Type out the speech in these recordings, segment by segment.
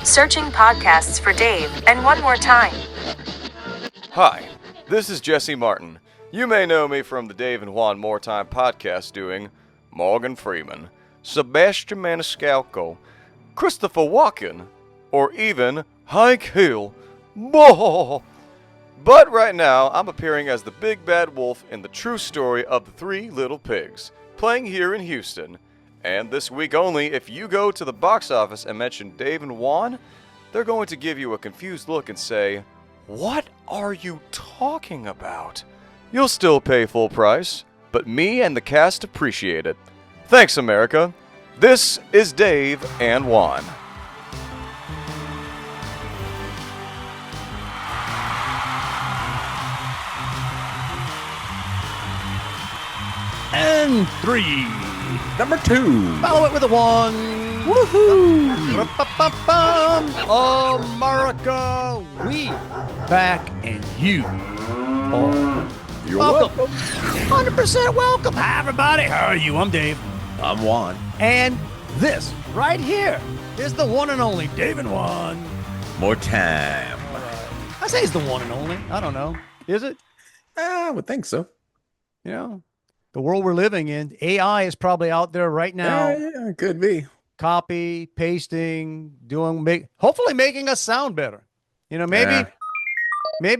Searching podcasts for Dave, and one more time. Hi, this is Jesse Martin. You may know me from the Dave and Juan More Time podcast doing Morgan Freeman, Sebastian Maniscalco, Christopher Walken, or even Hank Hill. Boh! But right now, I'm appearing as the big bad wolf in the true story of the Three Little Pigs, playing here in Houston. And this week only, if you go to the box office and mention Dave and Juan, they're going to give you a confused look and say, "What are you talking about?" You'll still pay full price, but me and the cast appreciate it. Thanks, America. This is Dave and Juan. And 3. Number 2. Follow it with a 1. Woohoo! America, we back and you are You're welcome. 100% welcome. Hi, everybody. How are you? I'm Dave. I'm Juan. And this right here is the one and only Dave and Juan. More time. I say it's the one and only. I don't know. Is it? I would think so. You know, the world we're living in, AI is probably out there right now. Yeah, it could be. Copy, pasting, hopefully making us sound better. You know, maybe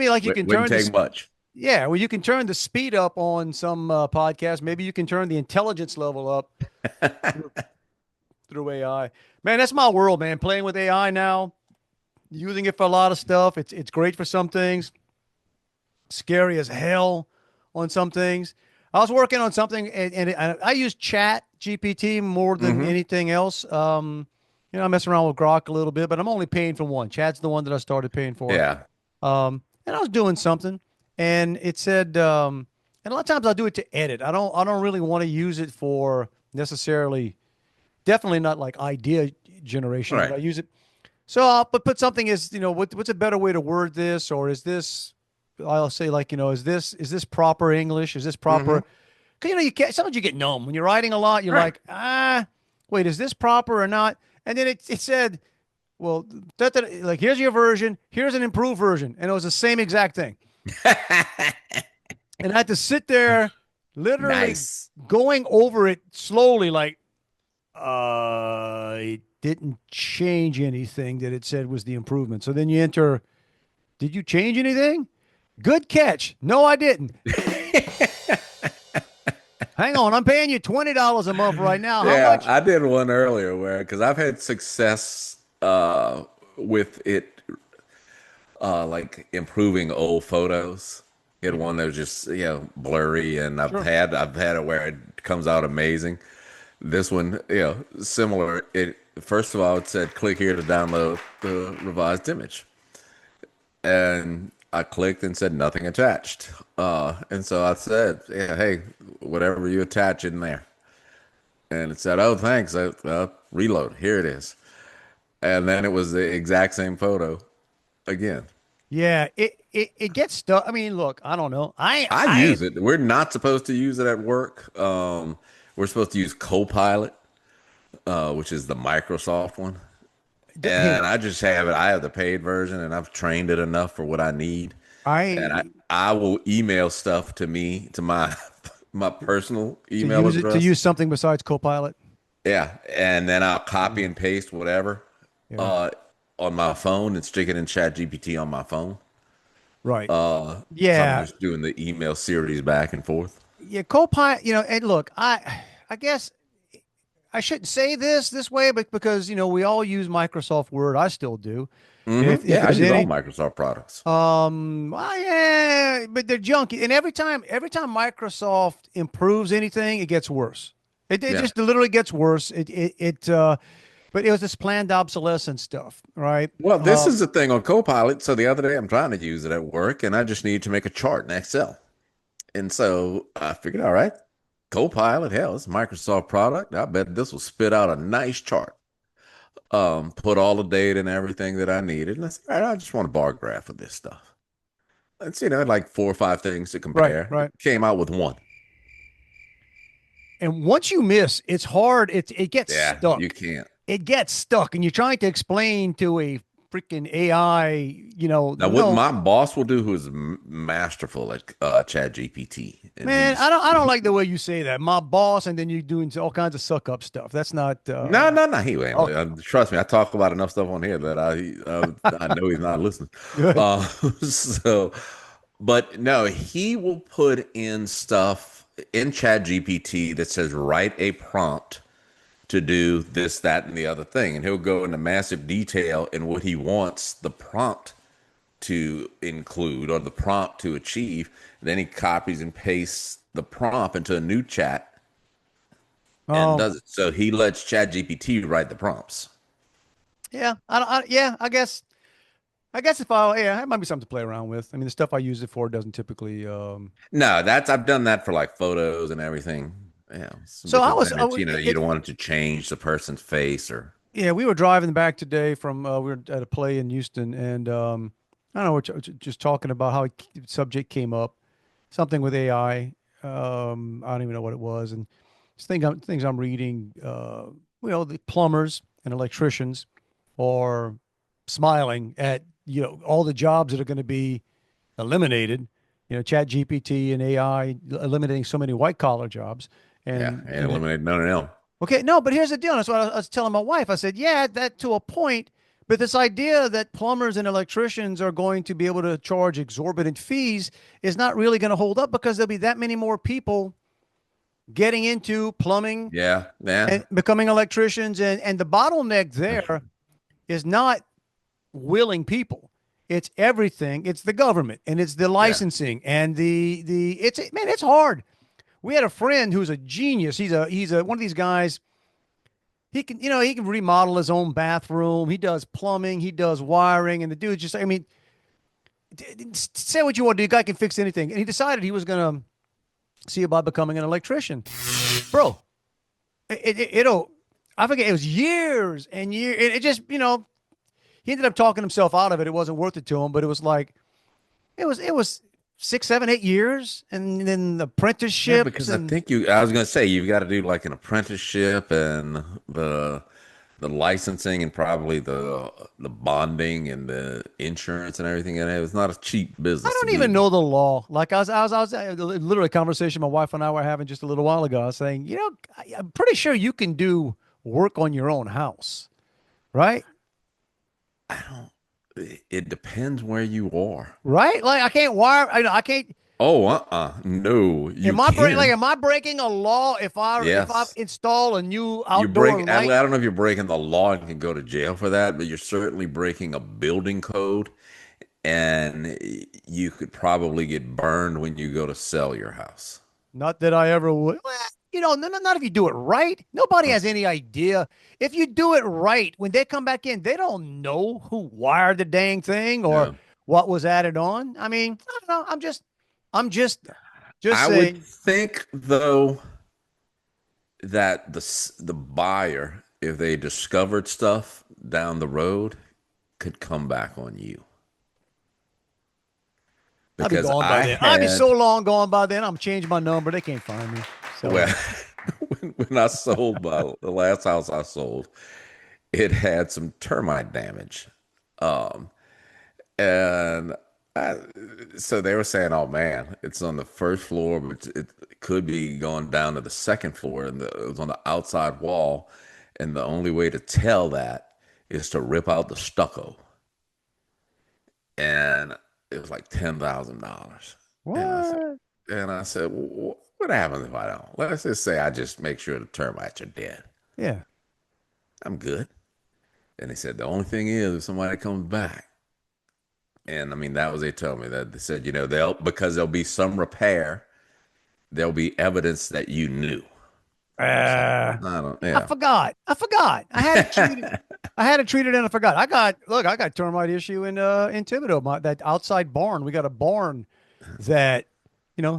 like you can turn Wouldn't take much. Yeah, well, you can turn the speed up on some podcasts. Maybe you can turn the intelligence level up through AI. Man, that's my world, man. Playing with AI now, using it for a lot of stuff. It's great for some things. Scary as hell on some things. I was working on something, and I use ChatGPT more than anything else. I mess around with Grok a little bit, but I'm only paying for one. Chat's the one that I started paying for. Yeah. And I was doing something, and it said, and a lot of times I'll do it to edit. I don't really want to use it for necessarily, definitely not like idea generation. Right. But I use it. So I'll put something as, what's a better way to word this, or is this, I'll say like, is this proper English? Is this proper? Because, you can't, sometimes you get numb when you're writing a lot. You're like, wait, is this proper or not? And then it said, well, like, here's your version. Here's an improved version. And it was the same exact thing. And I had to sit there literally going over it slowly. Like, it didn't change anything that it said was the improvement. So then you enter, did you change anything? Good catch. No, I didn't. Hang on. I'm paying you $20 a month right now. How much? I did one earlier because I've had success with it, like improving old photos. Get one that was just blurry, and I've had it where it comes out amazing. This one, similar. It first of all, it said click here to download the revised image, and I clicked and said nothing attached. And so I said, hey, whatever you attach in there. And it said, oh, thanks. Reload. Here it is. And then it was the exact same photo again. Yeah, it gets stuck. I mean, look, I don't know. I use it. We're not supposed to use it at work. We're supposed to use Copilot, which is the Microsoft one. And I just have it. I have the paid version, and I've trained it enough for what I need. I will email stuff to my personal email address. To use something besides Copilot? Yeah, and then I'll copy and paste whatever on my phone and stick it in ChatGPT on my phone. Right. So I'm just doing the email series back and forth. Yeah, Copilot, and look, I guess I shouldn't say this way, but because, we all use Microsoft Word. I still do. I use all Microsoft products. But they're junky. And every time Microsoft improves anything, it gets worse. It just literally gets worse. But it was this planned obsolescence stuff, right? Well, this is the thing on Copilot. So the other day I'm trying to use it at work, and I just need to make a chart in Excel. And so I figured, all right, Copilot, hell, it's a Microsoft product. I bet this will spit out a nice chart. Put all the data and everything that I needed. And I said, all right, I just want a bar graph of this stuff. It's, like 4 or 5 things to compare. Right. Came out with one. And once you miss, it's hard. It gets stuck. You can't. it gets stuck, and you're trying to explain to a freaking AI, Now, what my boss will do, who is masterful at ChatGPT, and man, I don't like the way you say that. My boss, and then you're doing all kinds of suck up stuff. That's not. no, he ain't. Okay. Trust me, I talk about enough stuff on here that I know he's not listening. Good. So, but no, he will put in stuff in ChatGPT that says write a prompt to do this, that, and the other thing. And he'll go into massive detail in what he wants the prompt to include or the prompt to achieve. Then he copies and pastes the prompt into a new chat and does it. So he lets ChatGPT write the prompts. Yeah, I guess if it might be something to play around with. I mean, the stuff I use it for doesn't typically. No, I've done that for like photos and everything. Yeah. So you don't want it to change the person's face or. Yeah, we were driving back today from we were at a play in Houston, and I don't know, we're just talking about how the subject came up, something with AI. I don't even know what it was, and things I'm reading. The plumbers and electricians are smiling at all the jobs that are going to be eliminated. ChatGPT and AI eliminating so many white collar jobs. And eliminate none of them. Okay, no, but here's the deal. That's what I was telling my wife. I said, yeah, that to a point, but this idea that plumbers and electricians are going to be able to charge exorbitant fees is not really going to hold up, because there'll be that many more people getting into plumbing, and becoming electricians, and the bottleneck there is not willing people. It's everything. It's the government, and it's the licensing, and it's hard. We had a friend who's a genius. He's one of these guys. He can remodel his own bathroom. He does plumbing. He does wiring. And the dude just, say what you want to do. The guy can fix anything. And he decided he was going to see about becoming an electrician. Bro, I forget, it was years and years. It just, he ended up talking himself out of it. It wasn't worth it to him, but it was like, it was 6, 7, 8 years, and then the apprenticeship. Yeah, because I think I was going to say, you've got to do like an apprenticeship and the licensing and probably the bonding and the insurance and everything. And it's not a cheap business. I don't even know the law. Like I was literally a conversation my wife and I were having just a little while ago. I was saying, I'm pretty sure you can do work on your own house, right? It depends where you are. Right? Like I can't wire. I can't. Oh, no. Am I breaking a law if I install a new outdoor light? I don't know if you're breaking the law and can go to jail for that, but you're certainly breaking a building code, and you could probably get burned when you go to sell your house. Not that I ever would. Well, not if you do it right. Nobody has any idea. If you do it right, when they come back in, they don't know who wired the dang thing or what was added on. I mean, I don't know. I'm just saying. I would think, though, that the buyer, if they discovered stuff down the road, could come back on you. Because I'd be so long gone by then. I'm changing my number. They can't find me. So. Well, when I sold the last house I sold, it had some termite damage. So they were saying, oh man, it's on the first floor, but it could be going down to the second floor, and it was on the outside wall. And the only way to tell that is to rip out the stucco. And it was like $10,000. What? And I said, well, what happens if I don't? Let's just say I just make sure the termites are dead. Yeah. I'm good. And they said, the only thing is if somebody comes back. And I mean, that was, they told me that. They said, because there'll be some repair, there'll be evidence that you knew. I forgot. I had to treat it and I forgot. I got termite issue in Thibodeau, that outside barn. We got a barn that,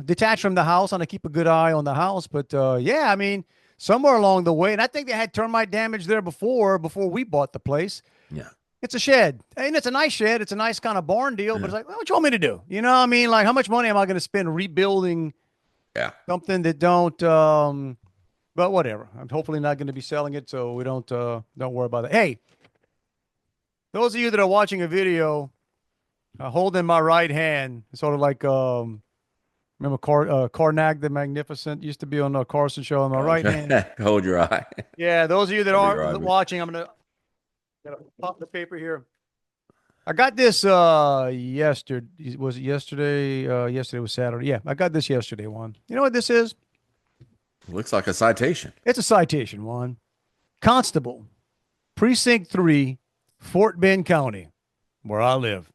detached from the house, and I keep a good eye on the house. But I mean, somewhere along the way, and I think they had termite damage there before we bought the place. Yeah. It's a shed, and it's a nice shed. It's a nice kind of barn deal, but it's like, well, what you want me to do? I mean, like, how much money am I going to spend rebuilding something that don't, but whatever. I'm hopefully not going to be selling it, so we don't worry about that. Hey, those of you that are watching a video, holding my right hand, sort of like remember Carnac the Magnificent used to be on the Carson show on my right hand. Hold your eye. Yeah, those of you that Hold your aren't eye. watching, I'm gonna pop the paper here. I got this yesterday. Was it yesterday? Yesterday was Saturday. Yeah, I got this yesterday, Juan. You know what this is? Looks like a citation. It's a citation, Juan. Constable, Precinct 3, Fort Bend County, where I live.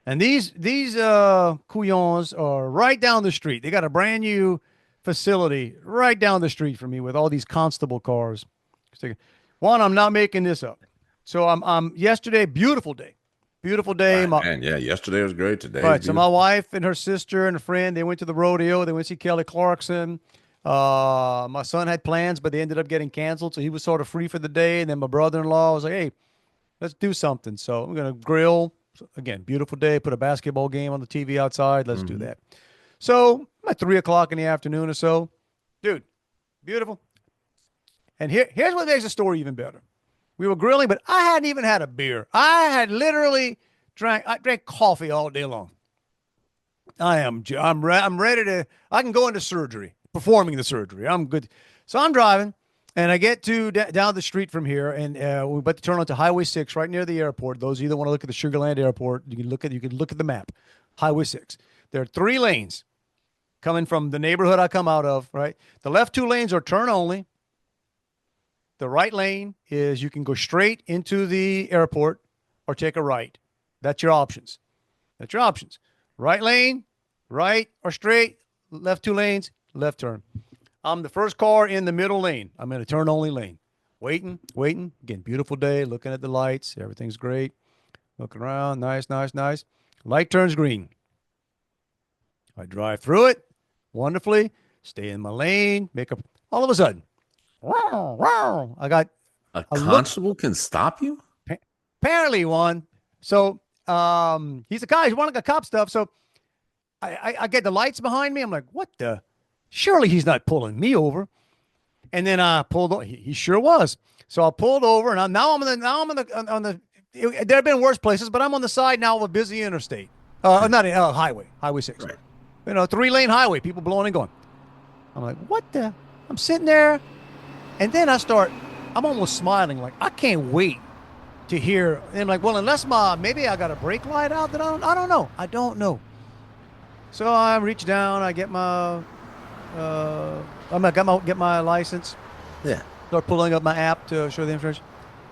And these couillons are right down the street. They got a brand new facility right down the street from me with all these constable cars. Juan, I'm not making this up. So I'm yesterday, beautiful day. Beautiful day. Man, yeah, yesterday was great. Today, right. So my wife and her sister and a friend, they went to the rodeo. They went to see Kelly Clarkson. My son had plans, but they ended up getting canceled. So he was sort of free for the day. And then my brother-in-law was like, hey, let's do something. So I'm going to grill. So again, beautiful day. Put a basketball game on the TV outside. Let's do that. So at 3 o'clock in the afternoon or so, dude, beautiful. And here's what makes the story even better. We were grilling, but I hadn't even had a beer. I had literally drank coffee all day long. I'm ready to, I can go into surgery, performing the surgery. I'm good. So I'm driving, and I get to down the street from here, and we're about to turn onto Highway 6 right near the airport. Those of you that want to look at the Sugar Land Airport, you can look at the map. Highway 6. There are 3 lanes coming from the neighborhood I come out of, right? The left 2 lanes are turn only. The right lane is you can go straight into the airport or take a right. That's your options. Right lane, right or straight, left 2 lanes, left turn. I'm the first car in the middle lane. I'm in a turn only lane. Waiting. Again, beautiful day, looking at the lights. Everything's great. Looking around. Nice. Light turns green. I drive through it wonderfully, stay in my lane, all of a sudden, I got a constable can stop you? Apparently one. So he's a guy. He's wanting a cop stuff. So I get the lights behind me. I'm like, what the? Surely he's not pulling me over. And then I pulled over. He sure was. So I pulled over, and I'm on the. There have been worse places, but I'm on the side now of a busy interstate. Not a highway 6. Right. 3-lane highway. People blowing and going. I'm like, what the? I'm sitting there. And then I'm almost smiling, like, I can't wait to hear. And I'm like, well, unless maybe I got a brake light out that I don't know. So I reach down, I get get my license. Yeah. Start pulling up my app to show the information.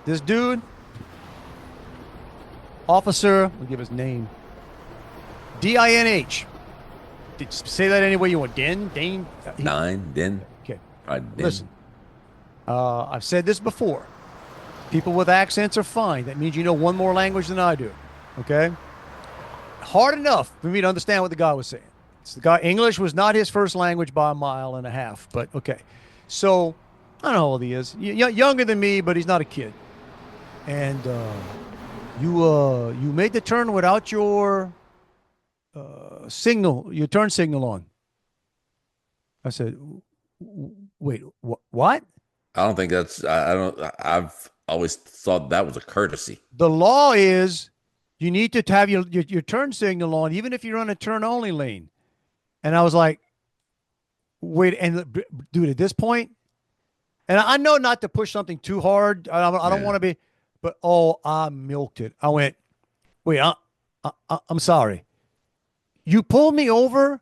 This dude, officer, we'll give his name. DINH. Say that any way you want. Din. Din. Okay. Din. Listen. I've said this before. People with accents are fine. That means you know one more language than I do. Okay? Hard enough for me to understand what the guy was saying. English was not his first language by a mile and a half, but okay. So, I don't know how old he is. Younger than me, but he's not a kid. And you made the turn without your your turn signal on. I said, wait, what? I don't think that's. I've always thought that was a courtesy. The law is you need to have your turn signal on, even if you're on a turn only lane. And I was like, wait, and dude, at this point, and I know not to push something too hard. I don't want to be, but I milked it. I went, wait, I'm sorry. You pulled me over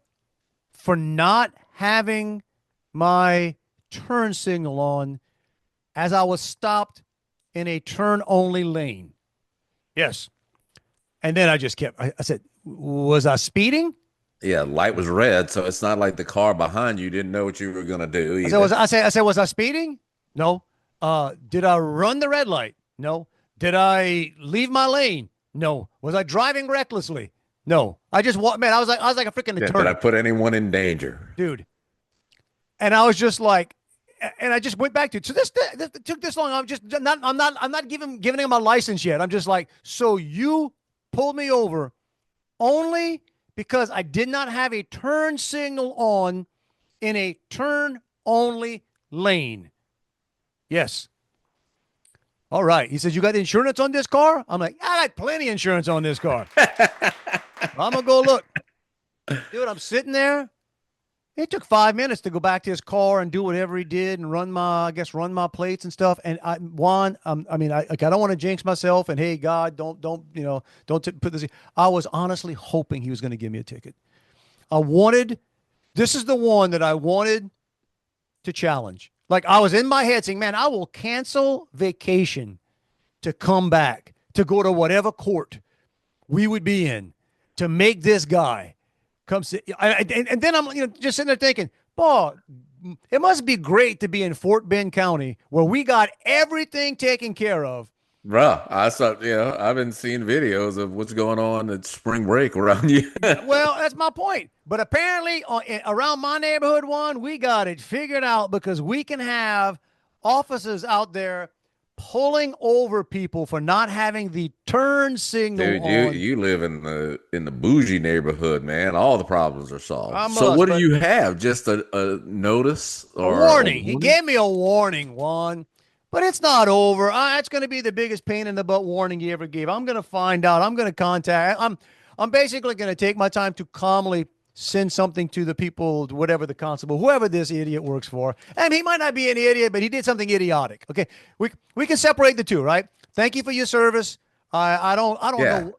for not having my turn signal on as I was stopped in a turn only lane. Yes. And then I just kept, I said, was I speeding? Yeah, light was red, so it's not like the car behind you didn't know what you were going to do either. I said, was I speeding? No. Did I run the red light? No. Did I leave my lane? No. Was I driving recklessly? No. I just walked, man, I was like a freaking attorney. Did I put anyone in danger? Dude. And I was just like, and I just went back to it. So this took this long. I'm not giving him my license yet. I'm just like, so you pulled me over only because I did not have a turn signal on in a turn only lane. Yes. All right. He says, you got insurance on this car? I'm like, I got plenty of insurance on this car. I'm going to go look. Dude, I'm sitting there. It took 5 minutes to go back to his car and do whatever he did and run my plates and stuff. And Juan, I don't want to jinx myself. And hey, God, don't put this. I was honestly hoping he was going to give me a ticket. This is the one that I wanted to challenge. Like I was in my head saying, man, I will cancel vacation to come back to go to whatever court we would be in to make this guy come sit. And then I'm just sitting there thinking, boy, it must be great to be in Fort Bend County where we got everything taken care of. Bruh, I've been seeing videos of what's going on at spring break around you. Well, that's my point. But apparently around my neighborhood, Juan, we got it figured out because we can have officers out there pulling over people for not having the turn signal Dude, on. you live in the bougie neighborhood, man. All the problems are solved. So what do you have? Just a notice or a warning? He gave me a warning, Juan. But it's not over. It's going to be the biggest pain in the butt warning he ever gave. I'm going to find out. I'm going to contact. I'm basically going to take my time to calmly send something to the people, whatever the constable, whoever this idiot works for. And he might not be an idiot, but he did something idiotic. Okay, we can separate the two, right? Thank you for your service. I don't know.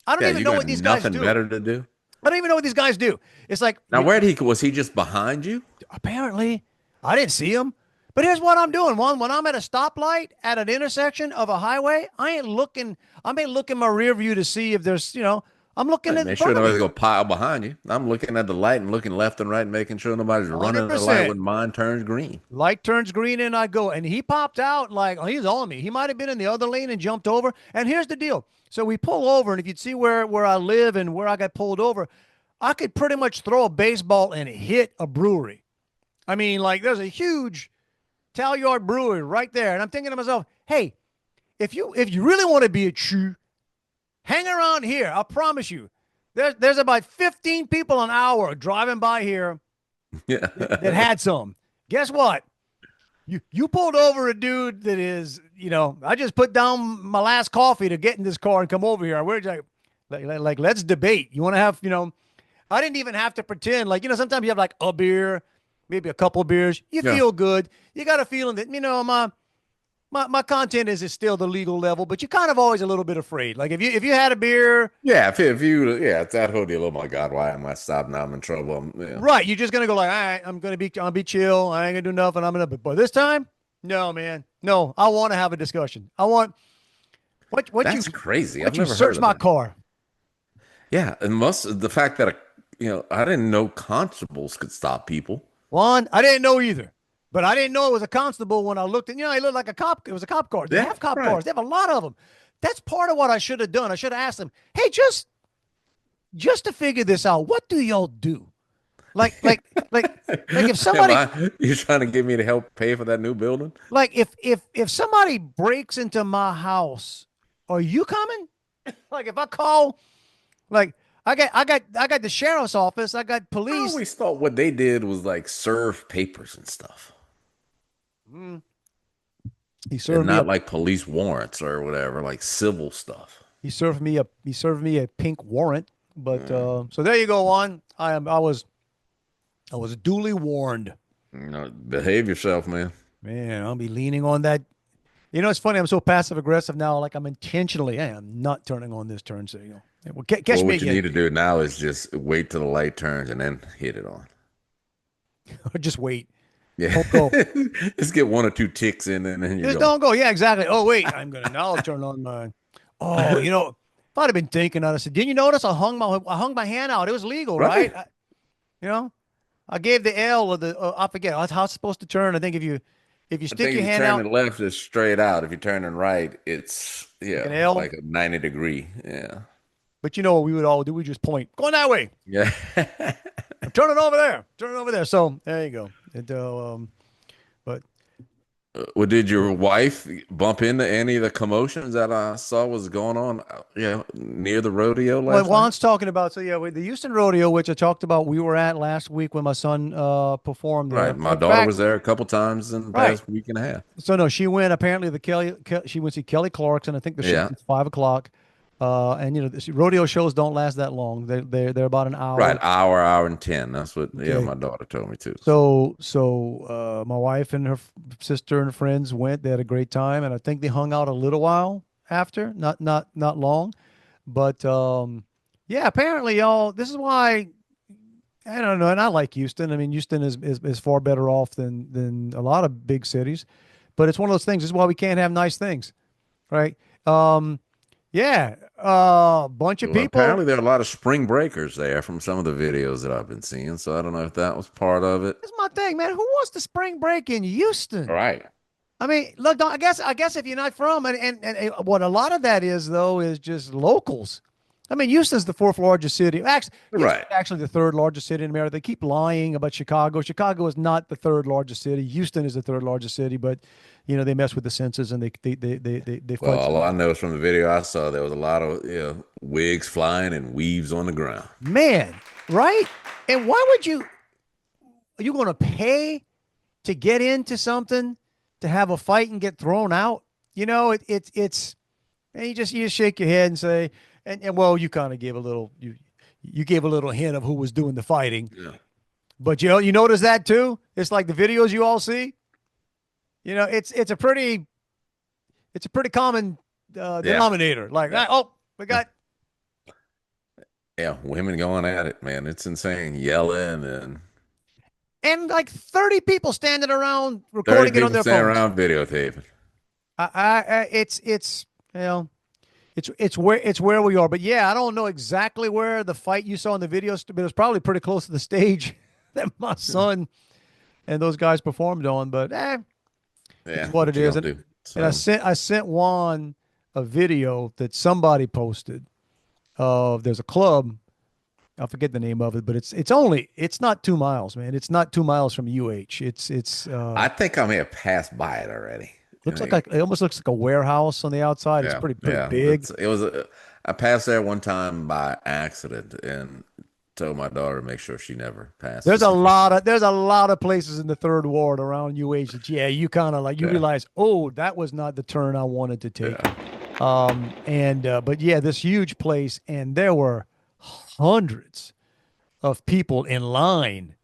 I don't even know what these guys do. Nothing better to do. I don't even know what these guys do. It's like now, was he just behind you? Apparently, I didn't see him. But here's what I'm doing. When I'm at a stoplight at an intersection of a highway, I ain't looking my rear view to see if there's, I'm looking at. Make sure nobody's gonna pile behind you. I'm looking at the light and looking left and right, and making sure nobody's running the light when mine turns green. Light turns green and I go. And he popped out like he's on me. He might have been in the other lane and jumped over. And here's the deal. So we pull over, and if you'd see where I live and where I got pulled over, I could pretty much throw a baseball and hit a brewery. I mean, like there's a huge Talyard Brewery right there. And I'm thinking to myself, hey, if you really want to be a true, hang around here. I promise you. There's about 15 people an hour driving by here that had some. Guess what? You pulled over a dude that is, I just put down my last coffee to get in this car and come over here. We're like let's debate. You want to have, I didn't even have to pretend. Like, sometimes you have like a beer, maybe a couple of beers. You feel good. You got a feeling that, my content is still the legal level, but you're kind of always a little bit afraid. Like if you had a beer. Yeah, it's that whole deal. Oh my God, why am I stopped now? I'm in trouble. Right. You're just going to go like, all right, I'll be chill. I ain't gonna do nothing. But this time, no, man. No, I want to have a discussion. I want what That's crazy. I've never search my car. Yeah. And the fact that, I didn't know constables could stop people. Juan, I didn't know either. But I didn't know it was a constable when I looked. And, he looked like a cop. It was a cop car. They have cop cars. They have a lot of them. That's part of what I should have done. I should have asked them, hey, just to figure this out, what do y'all do? Like if somebody. You're trying to get me to help pay for that new building? Like if somebody breaks into my house, are you coming? Like if I call, like, I got the sheriff's office. I got police. I always thought what they did was like serve papers and stuff. He served and not like police warrants or whatever, like civil stuff. He served me a pink warrant. But so there you go, Juan. I was duly warned. Behave yourself, man. Man, I'll be leaning on that. It's funny. I'm so passive aggressive now. Like I'm not turning on this turn signal. Well, catch me what again. You need to do now is just wait till the light turns and then hit it on. Or just wait. Yeah. Don't go. Just get one or two ticks in and then you just don't go. Yeah, exactly. Oh, wait. Now I'll turn on mine. Oh, if I'd have been thinking on it, I said, didn't you notice I hung my hand out? It was legal, right? I gave the L or I forget how it's supposed to turn. I think if you stick your hand out. Turning left is straight out. If you're turning right, it's like a 90 degree. Yeah. But what we would all do? We just point. Going that way. Yeah. I'm turning over there. So there you go. But Well, did your wife bump into any of the commotions that I saw was going on, near the rodeo Well, last night? Juan's talking about, so yeah, with the Houston Rodeo, which I talked about, we were at last week when my son performed Right. there. My In daughter fact, was there a couple times in the right. past week and a half. So no, she went apparently she went to see Kelly Clarkson. I think the show Yeah. was 5 o'clock. And rodeo shows don't last that long. They're about an Right. hour. Hour and 10. That's what, Okay. my daughter told me too. So my wife and her sister and friends went. They had a great time, and I think they hung out a little while after, not long, but yeah. Apparently, y'all. This is why I don't know, and I like Houston. I mean, Houston is far better off than a lot of big cities, but it's one of those things. This is why we can't have nice things, right? Yeah, bunch of Well, people. apparently there are a lot of spring breakers there from some of the videos that I've been seeing. So I don't know if that was part of it. That's my thing, man. Who wants to spring break in Houston? Right. I mean, look, I guess if you're not from, and what a lot of that is though is just locals. I mean, Houston's the fourth largest city. Actually, Right. actually the third largest city in America. They keep lying about Chicago. Chicago is not the third largest city. Houston is the third largest city, but they mess with the census and they Well, fudge. all I know is from the video I saw, there was a lot of wigs flying and weaves on the ground. Man, right? And why would you? Are you going to pay to get into something to have a fight and get thrown out? It's and you just shake your head and say, and well, you kind of gave a little you gave a little hint of who was doing the fighting, Yeah. but you notice that too. It's like the videos you all see. It's a pretty common denominator. Like, Yeah. oh, we got Yeah, women going at it, man. It's insane, yelling and like 30 people standing around 30 recording it on people their standing phones. around videotaping. It's it's where we are. But yeah, I don't know exactly where the fight you saw in the video, but it was probably pretty close to the stage that my son and those guys performed on. But Yeah, it's what it you is. gonna And, do? and I So sent Juan a video that somebody posted of there's a club. I forget the name of it, but it's not 2 miles, man. It's not 2 miles from UH. It's I think I may have passed by it already. looks like it almost looks like a warehouse on the outside. It's Yeah, pretty yeah. big. It was. I passed there one time by accident and told my daughter to make sure she never passes. There's a lot of places in the third ward around UH that you kind of like you Yeah. realize, oh, that was not the turn I wanted to take. Yeah. But yeah, this huge place, and there were hundreds of people in line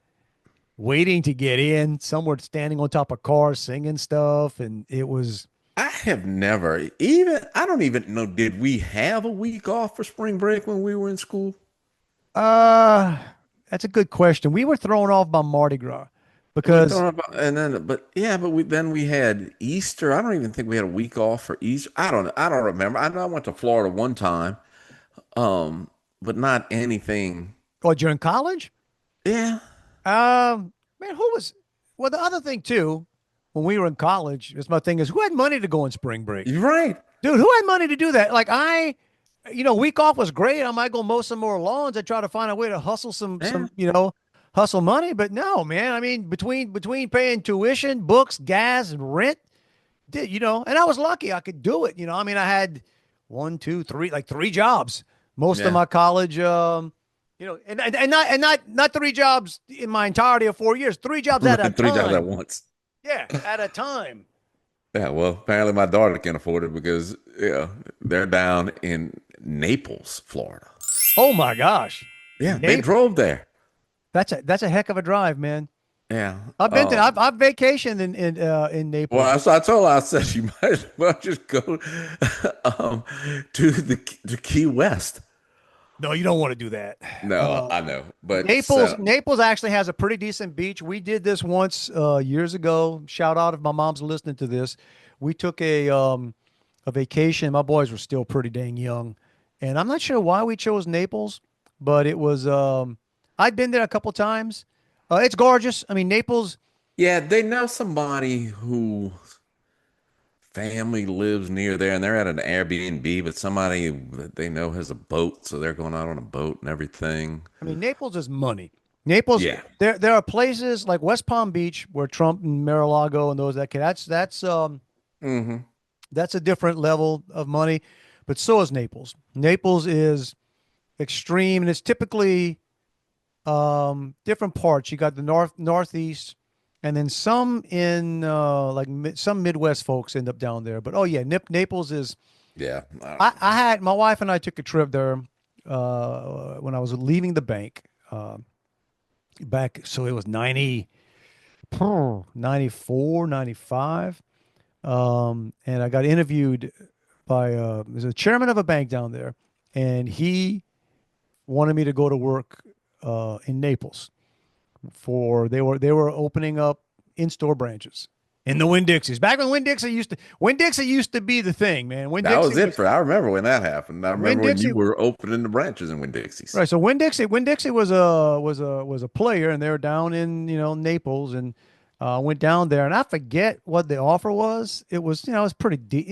waiting to get in. Some were standing on top of cars singing stuff, and it was I have never even. I don't even know. Did we have a week off for spring break when we were in school? uh that's a good question. We were thrown off by Mardi Gras We because thought about, and then, but yeah, but we had Easter. I don't even think we had a week off for Easter. I don't remember. I know I went to Florida one time, but not anything. during college. Yeah, Man, who was well? The other thing too, when we were in college, is my thing is who had money to go on spring break, you're right. dude? Who had money to do that? Like week off was great. I might go mow some more lawns. I try to find a way to hustle Yeah. hustle money. But no, man. I mean, between paying tuition, books, gas, and rent, and I was lucky I could do it. I mean, I had one, two, three, like three jobs most of Yeah. my college. And not three jobs in my entirety of 4 years. Three jobs at a Three jobs at time. once. Yeah, at a time. Yeah, well, apparently my daughter can afford it because they're down in Naples, Florida. Oh my gosh. Yeah, they Naples. drove there. That's a heck of a drive, man. Yeah. I've been to I've vacationed in Naples. Well, so I told her, I said she might as well just go to Key West. No, you don't want to do that. No, I know, but Naples actually has a pretty decent beach. We did this once years ago. Shout out if my mom's listening to this. We took a vacation. My boys were still pretty dang young, and I'm not sure why we chose Naples, but it was I'd been there a couple times. It's gorgeous. I mean, Naples. yeah, they know somebody who family lives near there, and they're at an Airbnb, but somebody that they know has a boat, so they're going out on a boat and everything. I mean, Naples is money. Naples. Yeah. There are places like West Palm Beach where Trump and Mar-a-Lago and those Mm-hmm. that's a different level of money, but so is Naples. Naples is extreme, and it's typically different parts. You got the northeast, and then some in some Midwest folks end up down there. But oh yeah, Naples is. Yeah. I had my wife and I took a trip there when I was leaving the bank back. So it was 94, 95. And I got interviewed by there's a chairman of a bank down there, and he wanted me to go to work in Naples for they were opening up in-store branches in the Winn-Dixies. Back when Winn-Dixie used to be the thing, man. That was Winn-Dixie it. I remember when that happened. I remember when Winn-Dixie you were opening the branches in Winn-Dixie's. right. So Winn-Dixie was a player, and they were down in Naples, and went down there, and I forget what the offer was. It was it was pretty deep.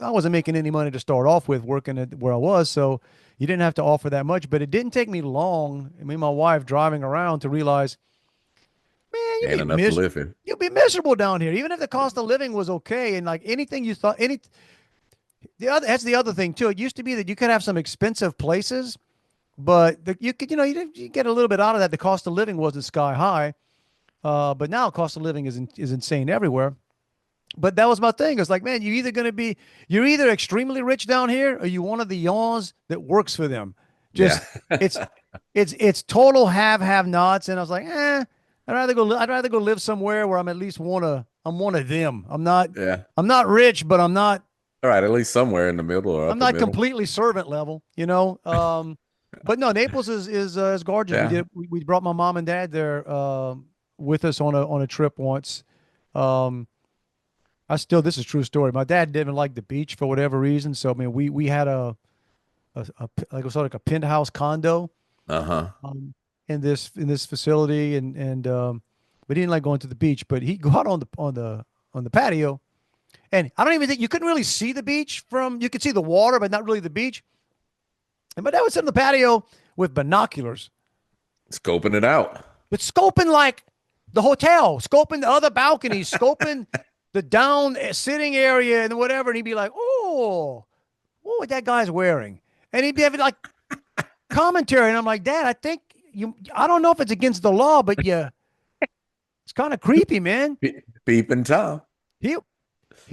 I wasn't making any money to start off with working at where I was, so you didn't have to offer that much. But it didn't take me long, me and my wife driving around, to realize, man, Ain't enough to live in. you'll be miserable down here, even if the cost of living was okay. And like anything you thought, that's the other thing too. It used to be that you could have some expensive places, but you could, you get a little bit out of that. The cost of living wasn't sky high, but now cost of living is insane everywhere. But that was my thing. It's like, man, you're either extremely rich down here, or you one of the yawns that works for them. Just it's total have nots. And I was like, I'd rather go live somewhere where I'm at least I'm one of them. I'm not rich, but I'm not. All right, at least somewhere in the middle or I'm not completely servant level, But no, Naples is gorgeous. Yeah. We brought my mom and dad there with us on a trip once. This is a true story. My dad didn't like the beach for whatever reason. So I mean, we had a sort of a penthouse condo in this facility, and we didn't like going to the beach. But he'd go out on the patio, and I don't even think you couldn't really see the beach you could see the water, but not really the beach. And my dad would sit on the patio with binoculars, scoping it out, but scoping like the hotel, scoping the other balconies, scoping the down sitting area and whatever. And he'd be like, oh, what that guy's wearing? And he'd be having like commentary. And I'm like, Dad, I don't know if it's against the law, but it's kind of creepy, man. Peeping Tom. He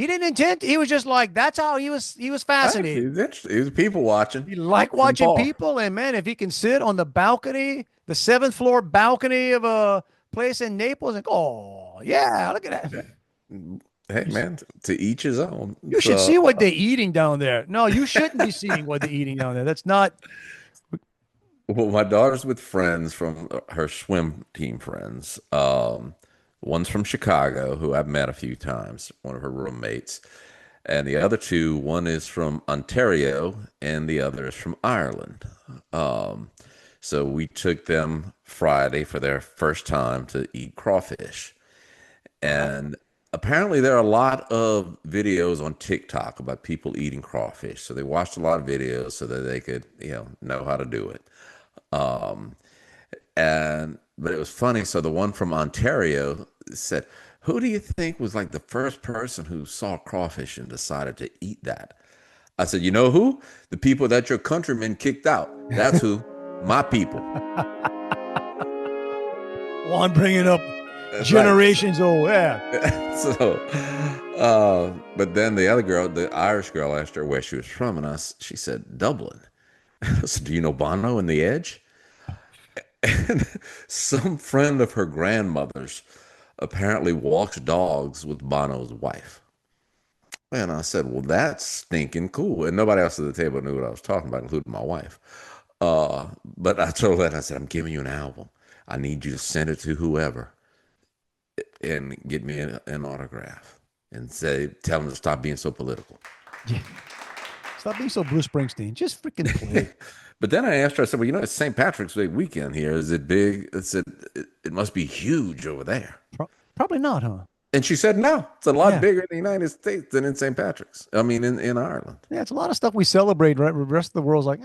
didn't intend. He was just like, that's how he was fascinated. He was people watching. He liked watching people. And man, if he can sit on the balcony, the 7th floor balcony of a place in Naples, and oh yeah, look at that. Hey man, to each his own. You should see what they're eating down there. No, you shouldn't be seeing what they're eating down there. That's not. Well, my daughter's with friends from her swim team friends. One's from Chicago, who I've met a few times, one of her roommates. And the other two, one is from Ontario and the other is from Ireland. So we took them Friday for their first time to eat crawfish. And apparently there are a lot of videos on TikTok about people eating crawfish. So they watched a lot of videos so that they could, know how to do it. But it was funny. So the one from Ontario said, who do you think was like the first person who saw crawfish and decided to eat that? I said, you know who? The people that your countrymen kicked out. That's who. My people. Juan bringing up generations old. Yeah. So, but then the other girl, the Irish girl, asked her where she was from. And she said, Dublin. I said, do you know Bono and the Edge? And some friend of her grandmother's apparently walks dogs with Bono's wife. And I said, well, that's stinking cool. And nobody else at the table knew what I was talking about, including my wife. But I told her, I said, I'm giving you an album. I need you to send it to whoever and get me an autograph and tell them to stop being so political. Yeah. Stop being so Bruce Springsteen. Just freaking play. But then I asked her, I said, well, it's St. Patrick's Day weekend here. Is it big? I said, it must be huge over there. Probably not, huh? And she said, no, it's a lot bigger in the United States than in St. Patrick's. I mean, in Ireland. Yeah, it's a lot of stuff we celebrate, right? The rest of the world's like,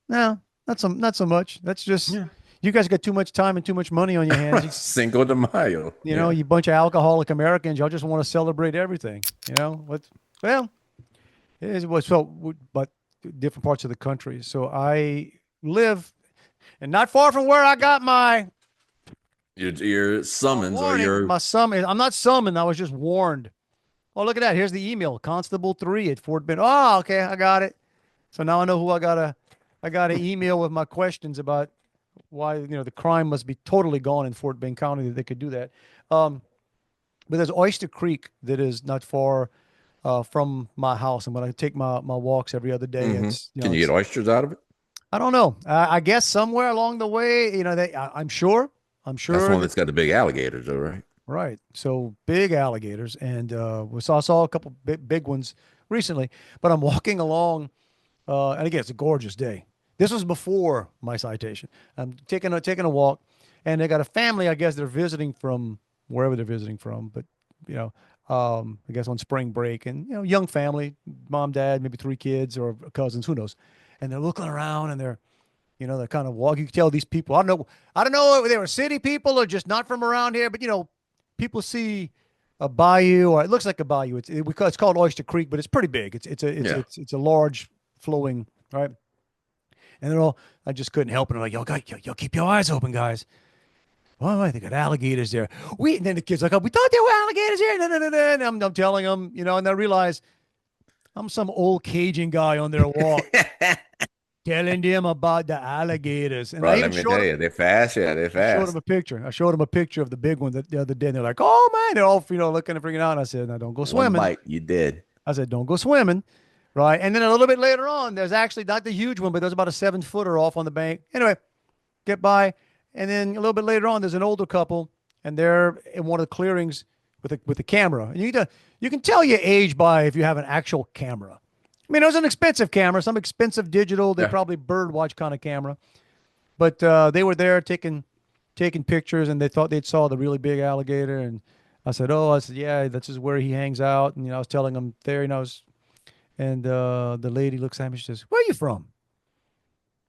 no, not so much. That's just, You guys got too much time and too much money on your hands. Cinco de Mayo. You know, you bunch of alcoholic Americans, y'all just want to celebrate everything. You know what? Well, it is what so, but different parts of the country. So I live, and not far from where I got my Your summons or warning. your My summon. I'm not summoned. I was just warned. Oh, look at that. Here's the email. Constable 3 at Fort Bend. Oh, okay, I got it. So now I know who I gotta email with my questions about why the crime must be totally gone in Fort Bend County that they could do that. But there's Oyster Creek that is not far from my house, and when I take my walks every other day, it's Can you get oysters out of it? I don't know. I guess somewhere along the way, I'm sure. That's one that's got the big alligators, though, right? Right. So big alligators, and we saw a couple big ones recently. But I'm walking along, and again, it's a gorgeous day. This was before my citation. I'm taking a walk, and they got a family. I guess they're visiting from wherever they're visiting from, but I guess on spring break, and young family, mom, dad, maybe 3 kids or cousins, who knows? And they're looking around, and they're kind of walking. You can tell these people. I don't know if they were city people or just not from around here, but people see a bayou, or it looks like a bayou. It's called Oyster Creek, but it's pretty big. It's a large flowing, right? And I just couldn't help it. I'm like, yo, keep your eyes open, guys. Well, I think got alligators there. And then the kids like, oh, we thought there were alligators here. No. And I'm telling them, and I realize I'm some old Cajun guy on their walk. Telling them about the alligators. And Bro, let me tell you, they're fast. Yeah, they're fast. I showed them a picture of the big one the other day. And they're like, oh, man. They're all, looking and freaking out. And I said, no, don't go swimming. One bite, you did. I said, don't go swimming. Right. And then a little bit later on, there's actually not the huge one, but there's about a 7-footer off on the bank. Anyway, get by. And then a little bit later on, there's an older couple, and they're in one of the clearings with a camera. And you can tell your age by if you have an actual camera. I mean, it was an expensive camera, some expensive digital. They probably birdwatch kind of camera, but they were there taking pictures, and they thought they'd saw the really big alligator. And I said, yeah, this is where he hangs out. And I was telling them there, and the lady looks at me. She says, "Where are you from?"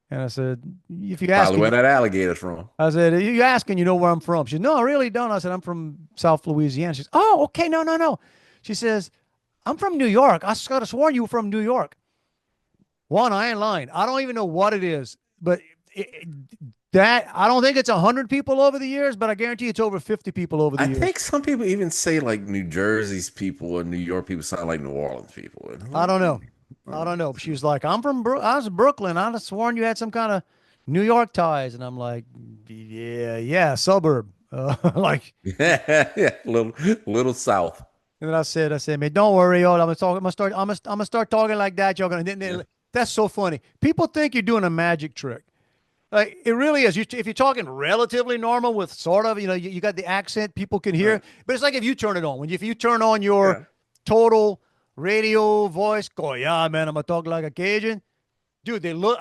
And I said, "If you ask, probably where that alligator's from." I said, "You asking? You know where I'm from?" She said, "No, I really don't." I said, "I'm from South Louisiana." She says, "Oh, okay, no." She says, "I'm from New York. I could have sworn you were from New York." Juan, I ain't lying. I don't even know what it is, but I don't think it's 100 people over the years, but I guarantee it's over 50 people over the years. I think some people even say like New Jersey's people or New York people sound like New Orleans people. I don't know. She was like, I was in Brooklyn. I would have sworn you had some kind of New York ties. And I'm like, yeah, suburb. Like, yeah, little south. And then I said, man, don't worry, I'm gonna start talking like that. That's so funny. People think you're doing a magic trick. Like, it really is. If you're talking relatively normal with sort of, you got the accent, people can hear. Right. But it's like if you turn it on. If you turn on your total radio voice, go, yeah, man, I'm gonna talk like a Cajun. Dude, they look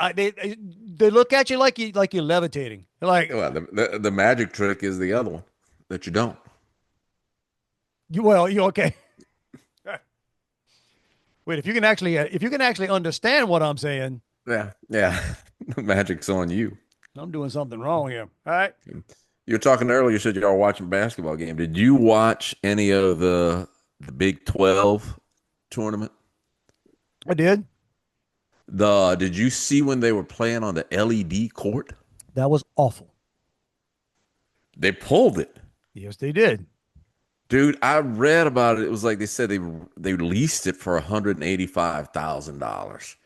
at you like you're levitating. They're like, well, the magic trick is the other one that you don't. You okay? Wait, if you can actually understand what I'm saying. Yeah. Magic's on you. I'm doing something wrong here. All right. You were talking earlier. You said you were watching a basketball game. Did you watch any of the Big 12 tournament? I did. Did you see when they were playing on the LED court? That was awful. They pulled it. Yes, they did. Dude, I read about it. It was like they said they leased it for $185,000.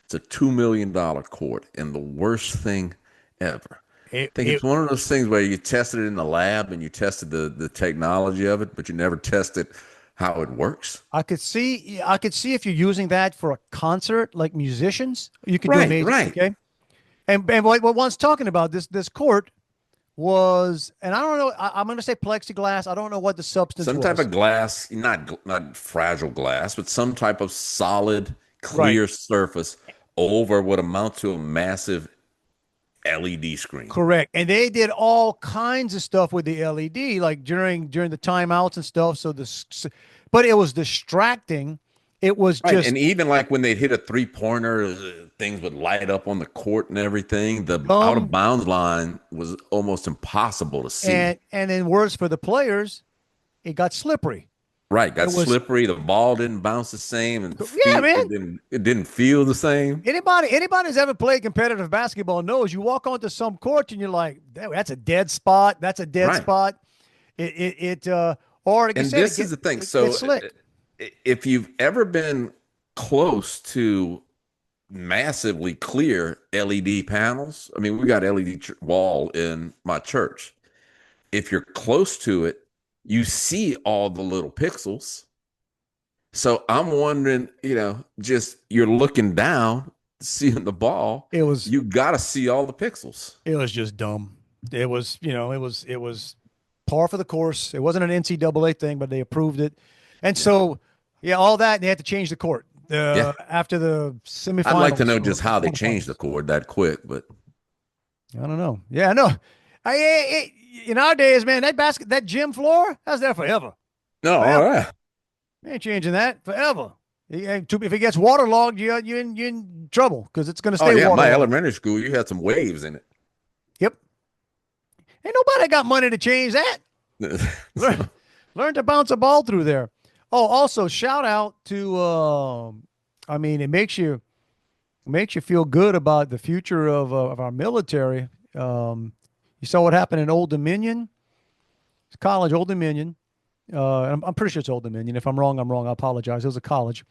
It's a $2 million court, and the worst thing ever. I think it's one of those things where you tested it in the lab and you tested the technology of it, but you never tested how it works. I could see if you're using that for a concert, like musicians, you could do amazing. Right. Okay. And what Juan's talking about, this court was, and I don't know, I'm going to say plexiglass. I don't know what the substance was. Some type of glass, not fragile glass, but some type of solid, clear surface over what amounts to a massive LED screen. Correct. And they did all kinds of stuff with the LED, like during the timeouts and stuff. But it was distracting. It was Right, just and even like when they'd hit a 3-pointer, things would light up on the court and everything. The out of dumb. bounds line was almost impossible to see. And in words for the players, it got slippery. Right, got It was, slippery. The ball didn't bounce the same, and yeah, man. it didn't feel the same. Anybody who's ever played competitive basketball knows you walk onto some court and you're like, that's a dead spot. That's a dead Right, spot. Or like you and said, this is the thing. it So, gets slick. if you've ever been close to massively clear LED panels, I mean, we got LED wall in my church. If you're close to it, you see all the little pixels. So I'm wondering, just you're looking down, seeing the ball. You got to see all the pixels. It was just dumb. It was, it was par for the course. It wasn't an NCAA thing, but they approved it. And so, all that, and they had to change the court after the semifinals. I'd like to know just how they changed the court that quick, but I don't know. Yeah, I know. In our days, man, that gym floor, that's there forever. No, forever. all right. Ain't changing that forever. If it gets waterlogged, you're in trouble because it's going to stay waterlogged. My elementary school, you had some waves in it. Yep. Ain't nobody got money to change that. Learn to bounce a ball through there. Oh, also shout out to, it makes you feel good about the future of our military. You saw what happened in Old Dominion, it's college, Old Dominion. I'm pretty sure it's Old Dominion. If I'm wrong, I'm wrong. I apologize. It was a college.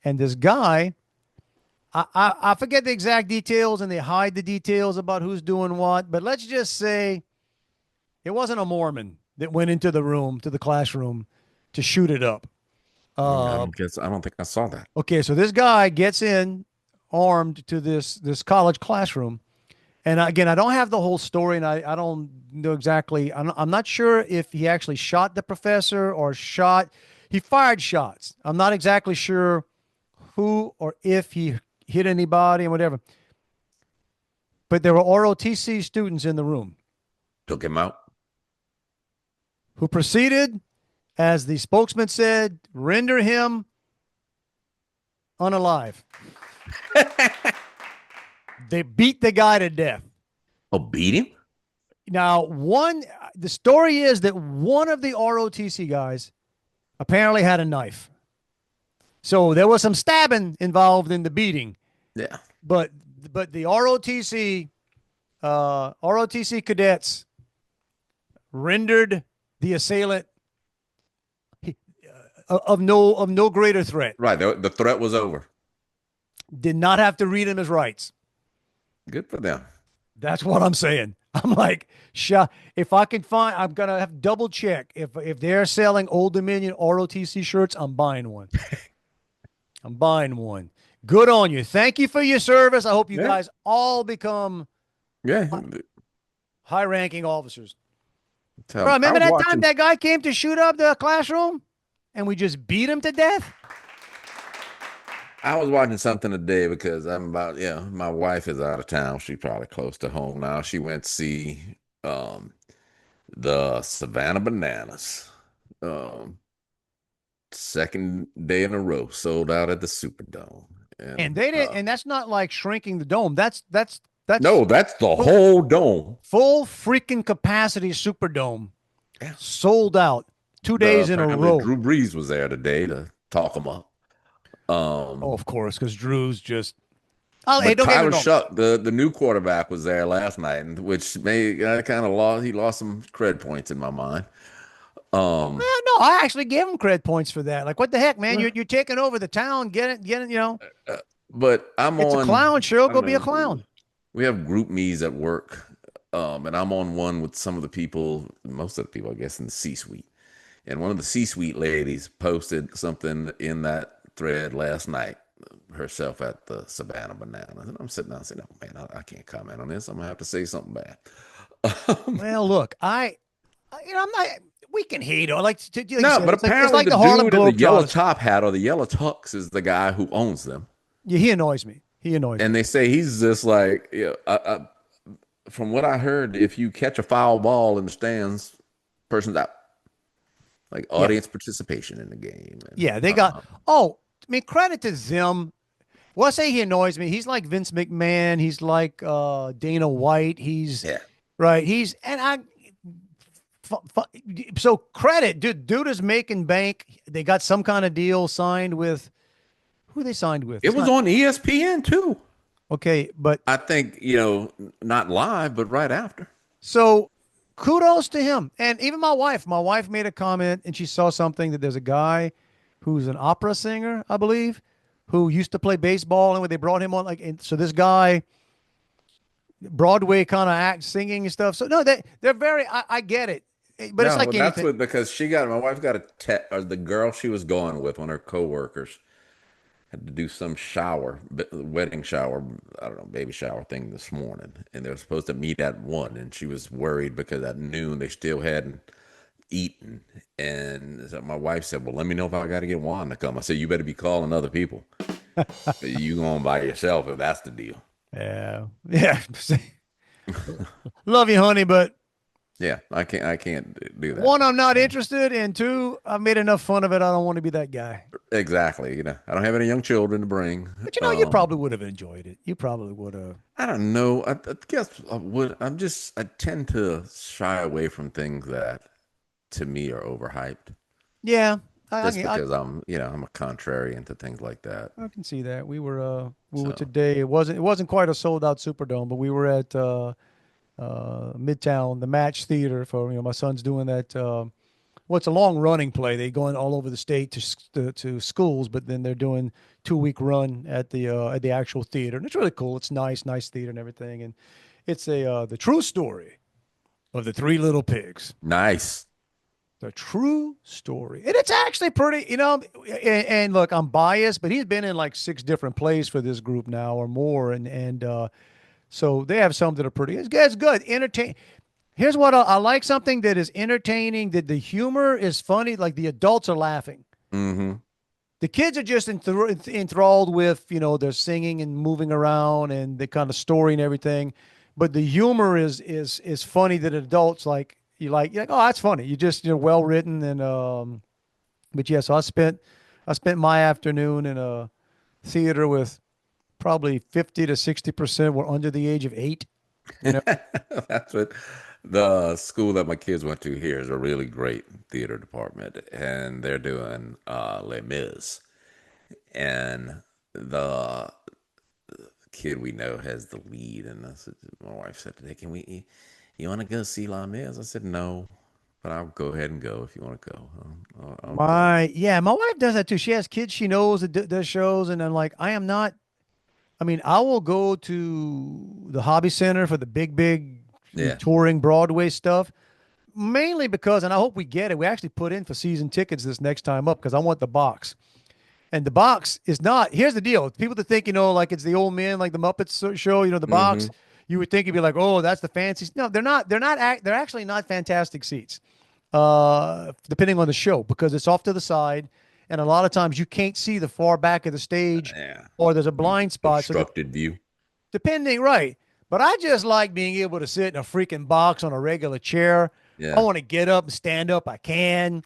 And this guy, I forget the exact details, and they hide the details about who's doing what. But let's just say it wasn't a Mormon that went into the classroom to shoot it up. I don't think I saw that. Okay, so this guy gets in armed to this college classroom. And again, I don't have the whole story, and I don't know exactly. I'm not sure if he actually shot the professor or he fired shots. I'm not exactly sure who or if he hit anybody and whatever. But there were ROTC students in the room. Took him out. Who proceeded, as the spokesman said, render him unalive. They beat the guy to death. Oh, beat him? Now, the story is that one of the ROTC guys apparently had a knife. So there was some stabbing involved in the beating. Yeah. But the ROTC cadets rendered the assailant of no greater threat. Right. The threat was over. Did not have to read him his rights. Good for them. That's what I'm saying. I'm like, if I can find, I'm going to have to double check. If they're selling Old Dominion ROTC shirts, I'm buying one. I'm buying one. Good on you. Thank you for your service. I hope you guys all become high-ranking officers. Bro, remember that time that guy came to shoot up the classroom and we just beat him to death? I was watching something today because my wife is out of town. She's probably close to home now. She went to see the Savannah Bananas. Second day in a row, sold out at the Superdome. And they didn't, and that's not like shrinking the dome. That's the whole dome. Full freaking capacity Superdome. Yeah. Sold out 2 days in a row. Drew Brees was there today to talk him up. Of course, because Drew's just. Tyler Shuck, the new quarterback, was there last night, which he lost some cred points in my mind. No, I actually gave him cred points for that. Like, what the heck, man? You're taking over the town, get it. But it's a clown show. Go be a clown. We have group me's at work, and I'm on one with some of the people, most of the people, I guess, in the C-suite. And one of the C-suite ladies posted something in that thread last night herself at the Savannah Bananas, and I'm sitting down saying, "Oh man, I can't comment on this. I'm gonna have to say something bad." Well, look, I'm not. We can hate or but apparently the dude in the yellow top hat or the yellow tux is the guy who owns them. Yeah, he annoys me. And they say he's just like, from what I heard, if you catch a foul ball in the stands, person's out. Like audience participation in the game. They got. mean, credit to them. Well, I say he annoys me. He's like Vince McMahon. He's like Dana White. He's Yeah. right. He's and I. So credit, dude is making bank. They got some kind of deal signed with who they signed with. It was on ESPN too. Okay, but I think, not live, but right after. so kudos to him. And even my wife made a comment and she saw something that there's a guy who's an opera singer, I believe, who used to play baseball. And when they brought him on, and so this guy, Broadway kind of act singing and stuff. So no, they're very, I get it. But it's like anything. Because my wife got or the girl she was going with, one of her coworkers, had to do some wedding shower, I don't know, baby shower thing this morning. And they were supposed to meet at 1. And she was worried because at noon they still hadn't eaten. And so my wife said, well, let me know if I got to get Juan to come. I said, you better be calling other people. You going by yourself if that's the deal. Yeah. Yeah. Love you, honey, but yeah, I can't do that. 1, I'm not interested, and 2, I've made enough fun of it. I don't want to be that guy. Exactly. I don't have any young children to bring. But you probably would have enjoyed it. You probably would have. I don't know. I guess I would. I tend to shy away from things that to me are overhyped. Yeah. Because I'm a contrarian to things like that. I can see that. We were today. It wasn't quite a sold out Superdome, but we were at Midtown, the Match Theater for my son's doing that. It's a long running play. They going all over the state to schools, but then they're doing 2-week run at the actual theater, and it's really cool. It's nice theater and everything, and it's the true story of the 3 little pigs. Nice. The true story. And it's actually pretty, and look, I'm biased, but he's been in like 6 different plays for this group now or more. And so they have some that are pretty, it's good. Entertain. Here's what I like, something that is entertaining, that the humor is funny. Like the adults are laughing. Mm-hmm. The kids are just enthralled with, they're singing and moving around and the kind of story and everything. But the humor is funny that adults like, you're like, oh, that's funny. You just, well written. And, but yeah, so I spent my afternoon in a theater with probably 50 to 60% were under the age of 8. That's what the school that my kids went to here is a really great theater department. And they're doing Les Mis. And the kid we know has the lead. And my wife said today, you want to go see Les Mis? I said, no, but I'll go ahead and go if you want to go. My wife does that too. She has kids she knows that does shows. And I'm like, I will go to the Hobby Center for the big touring Broadway stuff, mainly because, and I hope we get it, we actually put in for season tickets this next time up because I want the box. And the box is not, here's the deal. People that think, like it's the old men, like the Muppets show, the box. You would think it'd be like, oh, that's the fancy. No, they're not. They're actually not fantastic seats, depending on the show, because it's off to the side, and a lot of times you can't see the far back of the stage, or there's a blind spot. Obstructed view. Depending, right? But I just like being able to sit in a freaking box on a regular chair. Yeah. If I want to get up and stand up, I can.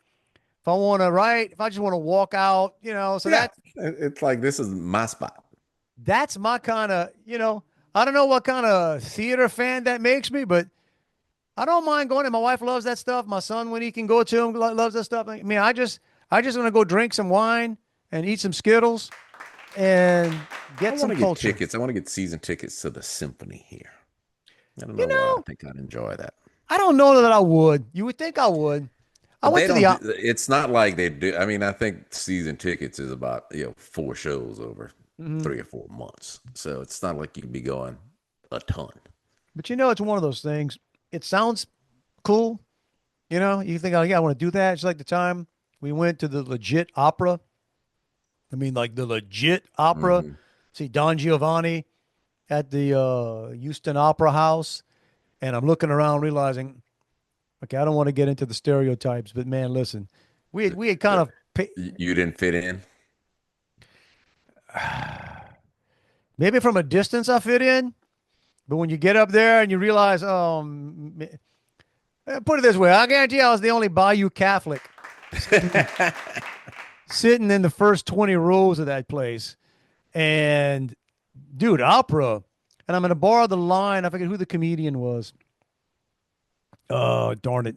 If I just want to walk out, it's like, this is my spot. That's my kind of, I don't know what kind of theater fan that makes me, but I don't mind going. And my wife loves that stuff. My son, when he can go to him, loves that stuff. I mean, I just want to go drink some wine and eat some Skittles and get some culture. I want to get season tickets to the symphony here. I don't know. I think I'd enjoy that. I don't know that I would. You would think I would. It's not like they do. I mean, I think season tickets is about 4 shows over 3 or 4 months. So it's not like you'd be going a ton. But it's one of those things. It sounds cool. You think, oh, yeah, I want to do that. It's like the time we went to the legit opera. I mean, like the legit opera. Mm-hmm. See Don Giovanni at the Houston Opera House. And I'm looking around realizing, okay, I don't want to get into the stereotypes, but man, listen, we had kind of. You didn't fit in? Maybe from a distance I fit in, but when you get up there and you realize, put it this way, I guarantee I was the only Bayou Catholic sitting in the first 20 rows of that place. And dude, opera. And I'm going to borrow the line. I forget who the comedian was. Oh, darn it.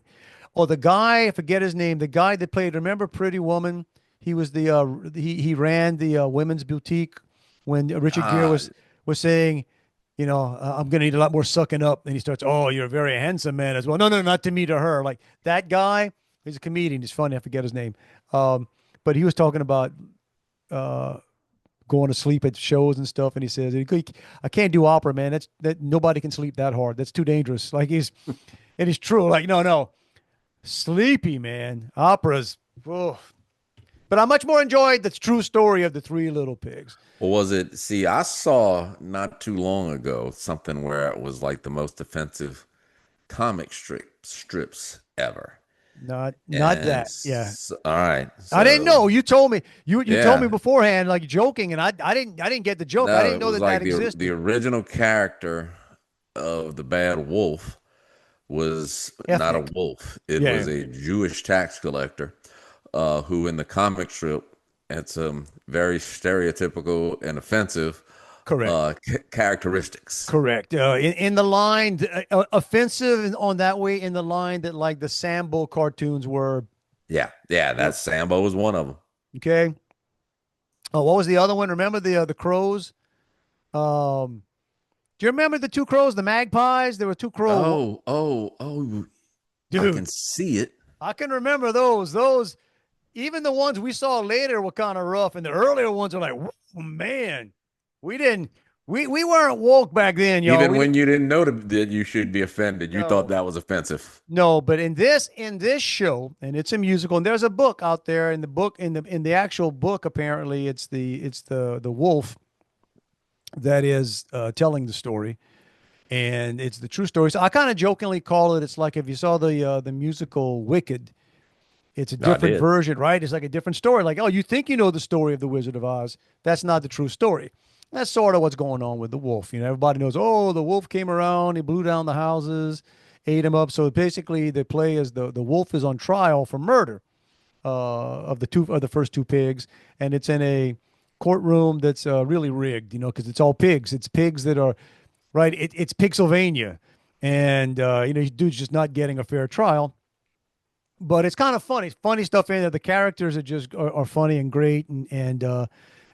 Oh, the guy, I forget his name. The guy that played, remember Pretty Woman? He was he ran the women's boutique when Richard Gere Ah, was saying, I'm going to need a lot more sucking up. And he starts, oh, you're a very handsome man as well. No, no, not to me, to her. Like that guy, he's a comedian. He's funny. I forget his name. But he was talking about uh, going to sleep at shows and stuff. And he says, I can't do opera, man. That nobody can sleep that hard. That's too dangerous. Like and it's true. Like, no, sleepy, man. Operas. Oh. But I much more enjoyed the true story of the Three Little Pigs. or was it? See, I saw not too long ago something where it was like the most offensive comic strips ever. Not And that. Yeah. all right, I didn't so know. You told me. You told me yeah, beforehand, like joking, and I didn't get the joke. I no, didn't it know was that like that the existed. original character of the bad wolf was not a Ethnic. wolf. It Yeah. was a Jewish tax collector, who in the comic strip had some very stereotypical and offensive Correct. characteristics. Correct. In the line, offensive on that way. In the line that like the Sambo cartoons were. Yeah, yeah, that Sambo was one of them. Okay. Oh, what was the other one? Remember the crows? Um, do you remember the two crows, the magpies? There were two crows. Oh, I can Dude, see it. I can remember those. Even the ones we saw later were kind of rough, and the earlier ones are like, "Whoa, man, we didn't, we weren't woke back then, y'all. Even We didn't, when you didn't know that you should be offended, you thought no, that was offensive. no. But in this show, and it's a musical, and there's a book out there. In the book, in the actual book, apparently, it's the wolf that is telling the story, and it's the true story. So I kind of jokingly call it. It's like if you saw the musical Wicked. It's a I different did. version, right? It's like a different story. Like, oh, you think you know the story of the Wizard of Oz. That's not the true story. That's sort of what's going on with the wolf. Everybody knows, oh, the wolf came around, he blew down the houses, ate them up. So basically, the play is the wolf is on trial for murder of the first two pigs, and it's in a courtroom that's really rigged, because it's all pigs. It's pigs that are right. It's Pennsylvania, and dude's just not getting a fair trial, but it's kind of funny stuff in there. The characters are funny and great, and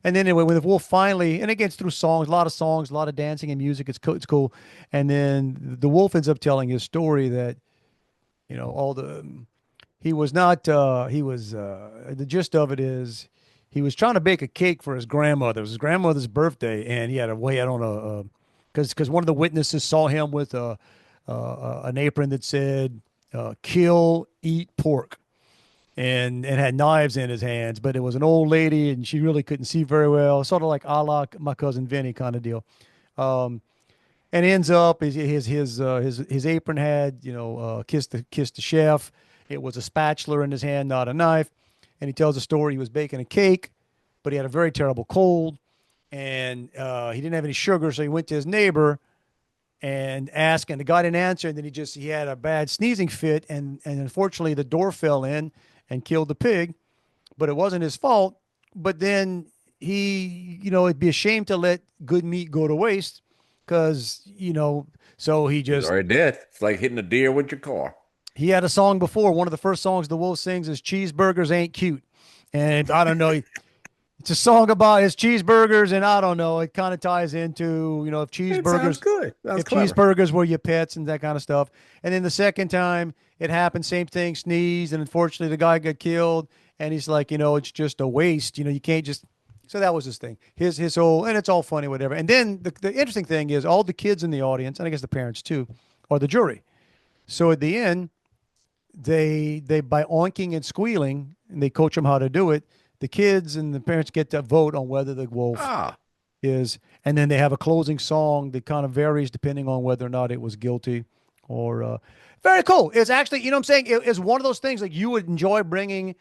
then anyway, when the wolf finally, and again, it's through songs, a lot of dancing and music. It's cool, and then the wolf ends up telling his story that all the he was not he was the gist of it is he was trying to bake a cake for his grandmother. It was his grandmother's birthday, and he had to wait on a because one of the witnesses saw him with an apron that said "kill, eat pork," and had knives in his hands. But it was an old lady, and she really couldn't see very well, sort of like a la My Cousin Vinny kind of deal. Um, and ends up his apron had kissed the chef. It was a spatula in his hand, not a knife. And he tells a story. He was baking a cake, but he had a very terrible cold, and he didn't have any sugar, so he went to his neighbor and asked, and the guy didn't answer. And then he had a bad sneezing fit, and unfortunately the door fell in and killed the pig, but it wasn't his fault. But then it'd be a shame to let good meat go to waste, because so he He's just already dead. It's like hitting a deer with your car. he had a song before. One of the first songs the wolf sings is "Cheeseburgers Ain't Cute," and I don't know. It's a song about his cheeseburgers, and I don't know. It kind of ties into if It sounds cheeseburgers good. Sounds if clever. cheeseburgers were your pets and that kind of stuff. And then the second time it happened, same thing, sneezed, and unfortunately the guy got killed. And he's like, it's just a waste. You can't just. So that was his thing. His whole, and it's all funny, whatever. And then the interesting thing is all the kids in the audience, and I guess the parents too, are the jury. So at the end, they by oinking and squealing, and they coach them how to do it. The kids and the parents get to vote on whether the wolf Ah, is, and then they have a closing song that kind of varies depending on whether or not it was guilty or very cool. It's actually, what I'm saying, it's one of those things like you would enjoy bringing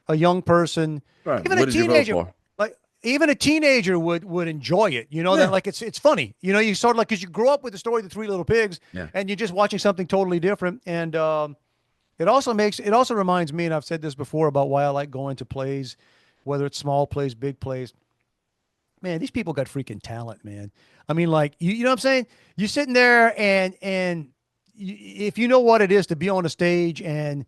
a young person, right. even a What did you vote teenager, for? like even a teenager would enjoy it. Yeah. That like it's funny. You sort of like because you grew up with the story of the Three Little Pigs, Yeah. and you're just watching something totally different. And it also reminds me, and I've said this before about why I like going to plays whether it's small plays, big plays. Man, these people got freaking talent, man. I mean, like you know what I'm saying? You're sitting there and if you know what it is to be on a stage and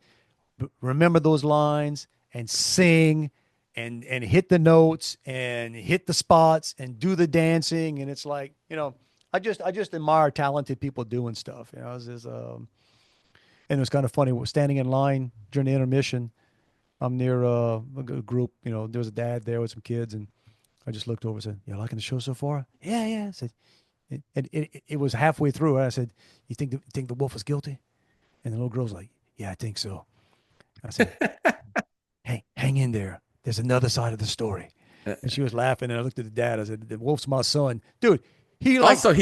remember those lines and sing and hit the notes and hit the spots and do the dancing, and it's like, I just admire talented people doing stuff. It's just, and it was kind of funny. We're standing in line during the intermission. I'm near a group. There was a dad there with some kids, and I just looked over and said, "You liking the show so far?" Yeah, yeah. I said, it was halfway through. And I said, "You think the wolf was guilty?" And the little girl's like, "Yeah, I think so." I said, "Hey, hang in there. There's another side of the story." And she was laughing, and I looked at the dad. I said, "The wolf's my son, dude." He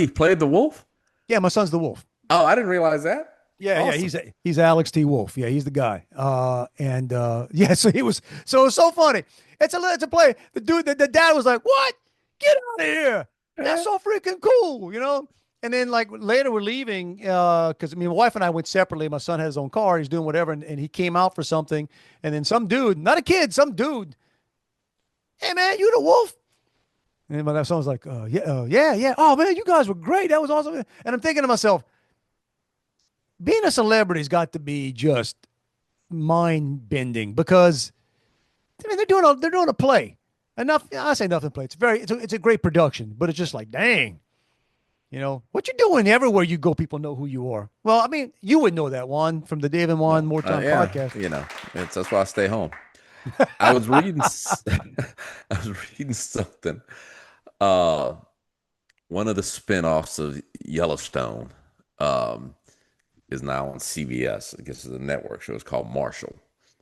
played the wolf. Yeah, my son's the wolf. Oh, I didn't realize that. Yeah, awesome. Yeah, he's Alex T. Wolf. Yeah, he's the guy. Yeah, so it was so funny. It's a play. The dude, the dad was like, "What? Get out of here! That's so freaking cool," And then like later we're leaving because my wife and I went separately. My son had his own car. He's doing whatever, and he came out for something. And then some dude, not a kid, some dude. "Hey man, you the wolf?" And my son was like, yeah. Oh man, you guys were great. That was awesome." And I'm thinking to myself, being a celebrity's got to be just mind bending because they're doing a play. I say nothing play. It's a great production, but it's just like, dang, what you doing everywhere you go, people know who you are. Well, I mean, you would know that, Juan, from the Dave and Juan More Time podcast. That's why I stay home. I was reading something. One of the spinoffs of Yellowstone is now on CBS. I guess it's a network show. It's called Marshall.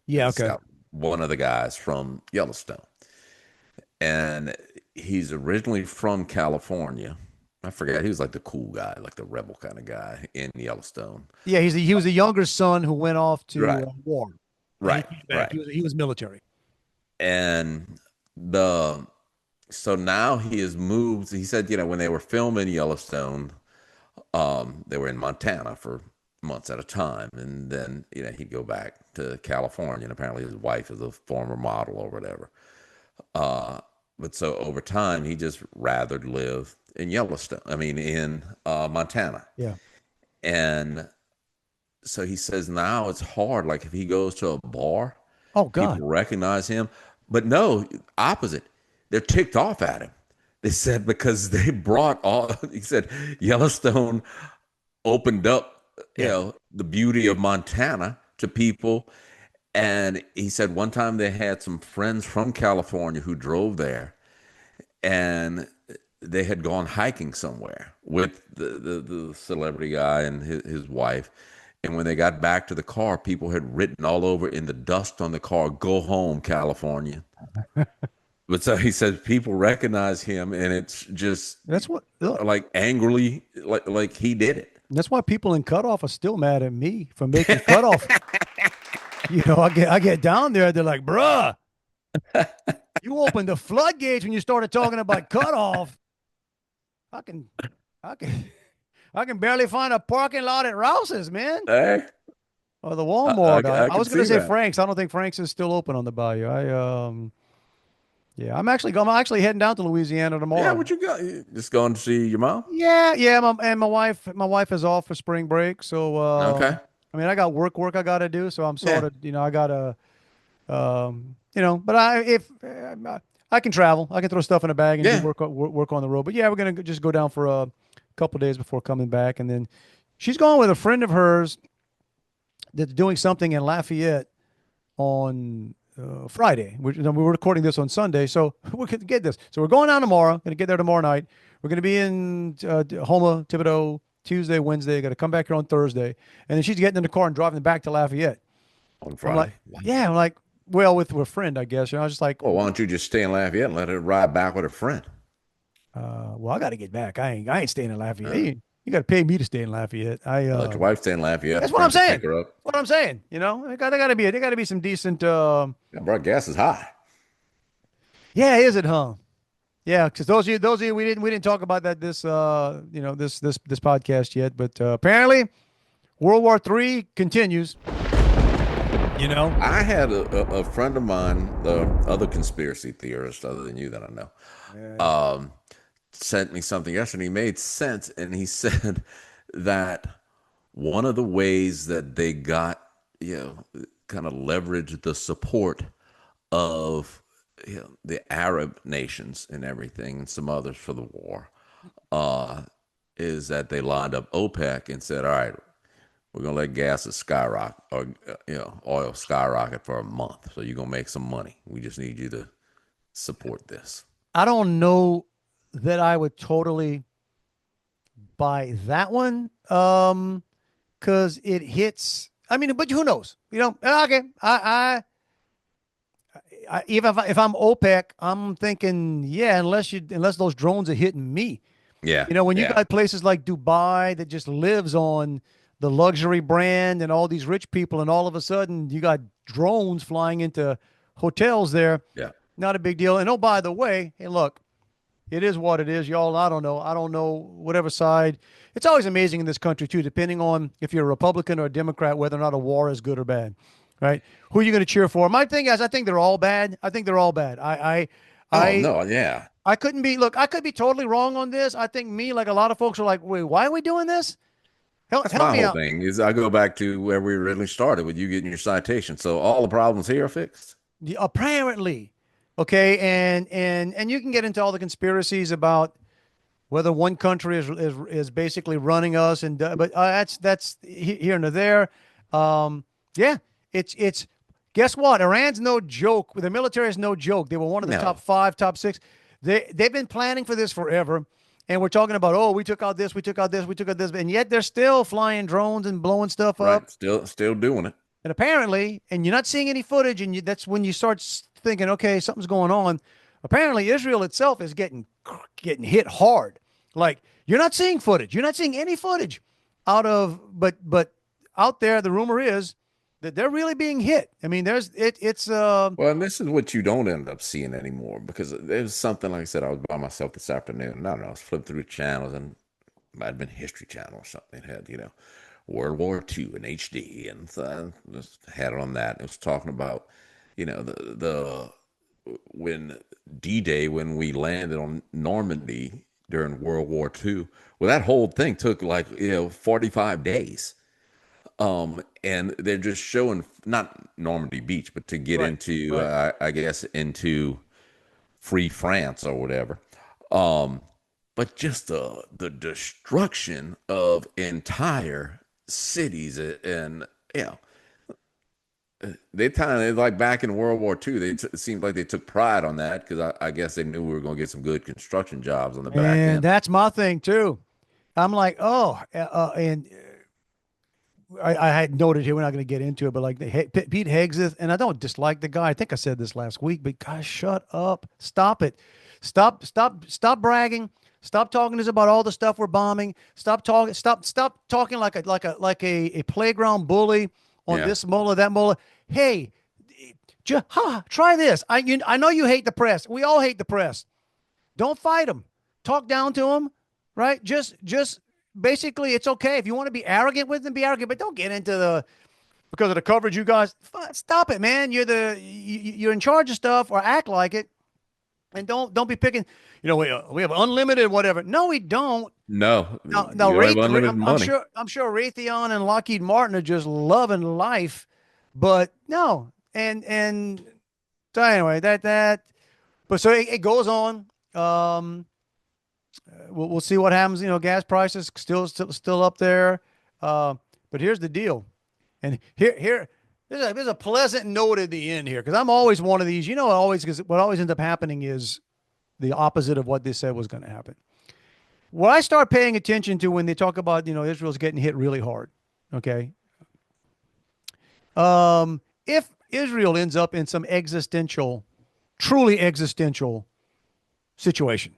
Yeah, okay. It's got one of the guys from Yellowstone, and he's originally from California. I forgot. He was like the cool guy, like the rebel kind of guy in Yellowstone. Yeah, he was a younger son who went off to war. Right. He was military. And so now he has moved. He said, when they were filming Yellowstone, they were in Montana for months at a time, and then he'd go back to California, and apparently his wife is a former model or whatever. But so over time, he just rather live in Yellowstone. I mean, in Montana. Yeah. And so he says now it's hard. Like if he goes to a bar, oh God, people recognize him. But no, opposite. They're ticked off at him. They said because they brought he said Yellowstone opened up, the beauty of Montana to people. And he said one time they had some friends from California who drove there, and they had gone hiking somewhere with the celebrity guy and his wife. And when they got back to the car, people had written all over in the dust on the car, "Go home, California." But so he says people recognize him, and it's just like angrily, like he did it. That's why people in cutoff are still mad at me for making cutoff. I get down there, they're like, "Bruh, you opened the floodgates when you started talking about cutoff. I can barely find a parking lot at Rouse's, man." Hey. Or the Walmart. I was going to say that. Frank's. I don't think Frank's is still open on the Bayou. I'm actually heading down to Louisiana tomorrow. Yeah, would you go? You just going to see your mom? Yeah. My wife is off for spring break, so okay. I mean, I got work I got to do, so I'm sort of, I got to, but I can travel, I can throw stuff in a bag and do work on the road. But yeah, we're gonna just go down for a couple of days before coming back, and then she's going with a friend of hers that's doing something in Lafayette on Friday. We're recording this on Sunday, so we can get this. So we're going down tomorrow. Going to get there tomorrow night. We're going to be in Houma, Thibodaux, Tuesday, Wednesday. Got to come back here on Thursday, and then she's getting in the car and driving back to Lafayette on Friday. I'm like, well, with a friend, I guess. I was just like, well, why don't you just stay in Lafayette and let her ride back with a friend? Well, I got to get back. I ain't staying in Lafayette. You got to pay me to stay in Lafayette. Let your wife stay in Lafayette. That's what I'm saying. That's what I'm saying. They got to be some decent. Yeah, bro, gas is high. Yeah, is it, huh? Yeah, because those of you we didn't talk about that this podcast yet, but apparently World War III continues. You know? I had a friend of mine, the other conspiracy theorist other than you that I know, sent me something yesterday. He made sense, and he said that one of the ways that they got, kind of leveraged the support of the Arab nations and everything, and some others for the war, is that they lined up OPEC and said, "All right, we're gonna let gas skyrocket, or oil skyrocket for a month. So you're gonna make some money. We just need you to support this." I don't know that I would totally buy that one. Because it hits. I mean, but who knows? Okay. Even if I'm OPEC, I'm thinking, yeah, unless those drones are hitting me. Yeah, When you yeah, got places like Dubai that just lives on the luxury brand and all these rich people, and all of a sudden you got drones flying into hotels there. yeah. Not a big deal. And oh, by the way, hey, look, it is what it is, y'all. I don't know. Whatever side. It's always amazing in this country too, depending on if you're a Republican or a Democrat, whether or not a war is good or bad, right? Who are you going to cheer for? My thing is, I think they're all bad. I think they're all bad. Oh no, yeah. I couldn't be. Look, I could be totally wrong on this. I think me, like a lot of folks, are like, wait, why are we doing this? That's Help my me whole out. thing. Is I go back to where we originally started with you getting your citation. So all the problems here are fixed. Apparently, okay, and you can get into all the conspiracies about whether one country is basically running us, and but that's here and there. Yeah, it's guess what? Iran's no joke. The military is no joke. They were one of the No. top 5, top 6. They've been planning for this forever, and we're talking about, oh, we took out this, we took out this, we took out this, and yet they're still flying drones and blowing stuff up. Right. Still doing it. And apparently, and you're not seeing any footage, and that's when you start thinking, okay, something's going on. Apparently, Israel itself is getting hit hard. Like, you're not seeing footage. You're not seeing any footage but out there, the rumor is that they're really being hit. I mean, it's Well, and this is what you don't end up seeing anymore, because there's something, like I said, I was by myself this afternoon, and I don't know, I was flipping through the channels, and it might have been History Channel or something. It had, World War II in HD, and so I just had it on that. It was talking about, the when D-Day, when we landed on Normandy during World War II. Well, that whole thing took 45 days. And they're just showing, not Normandy Beach, but to get into, right. I guess, into Free France or whatever. But just the destruction of entire cities, and they kind of, like back in World War II, it seemed like they took pride on that, because I guess they knew we were going to get some good construction jobs on the back and end. that's my thing too. I'm like, oh, and I had noted here, we're not going to get into it, but like Pete Hegseth, and I don't dislike the guy. I think I said this last week, but guys, shut up. Stop it. Stop bragging. Stop talking to us about all the stuff we're bombing. Stop talking like a playground bully on this mullah, that mullah. Hey, try this. I know you hate the press. We all hate the press. Don't fight them. Talk down to them, right? Just basically, it's okay if you want to be arrogant with them, be arrogant, but don't get into because of the coverage. You guys, stop it, man. You're in charge of stuff, or act like it, and don't be picking. We have unlimited whatever. No, we don't. No, No, you have unlimited money. I'm sure Raytheon and Lockheed Martin are just loving life, but no. And so anyway, but so it goes on. We'll see what happens. Gas prices still up there. But here's the deal, and there's a pleasant note at the end here, because I'm always one of these. Because what always ends up happening is the opposite of what they said was going to happen. What I start paying attention to when they talk about Israel's getting hit really hard, okay. If Israel ends up in some truly existential situation,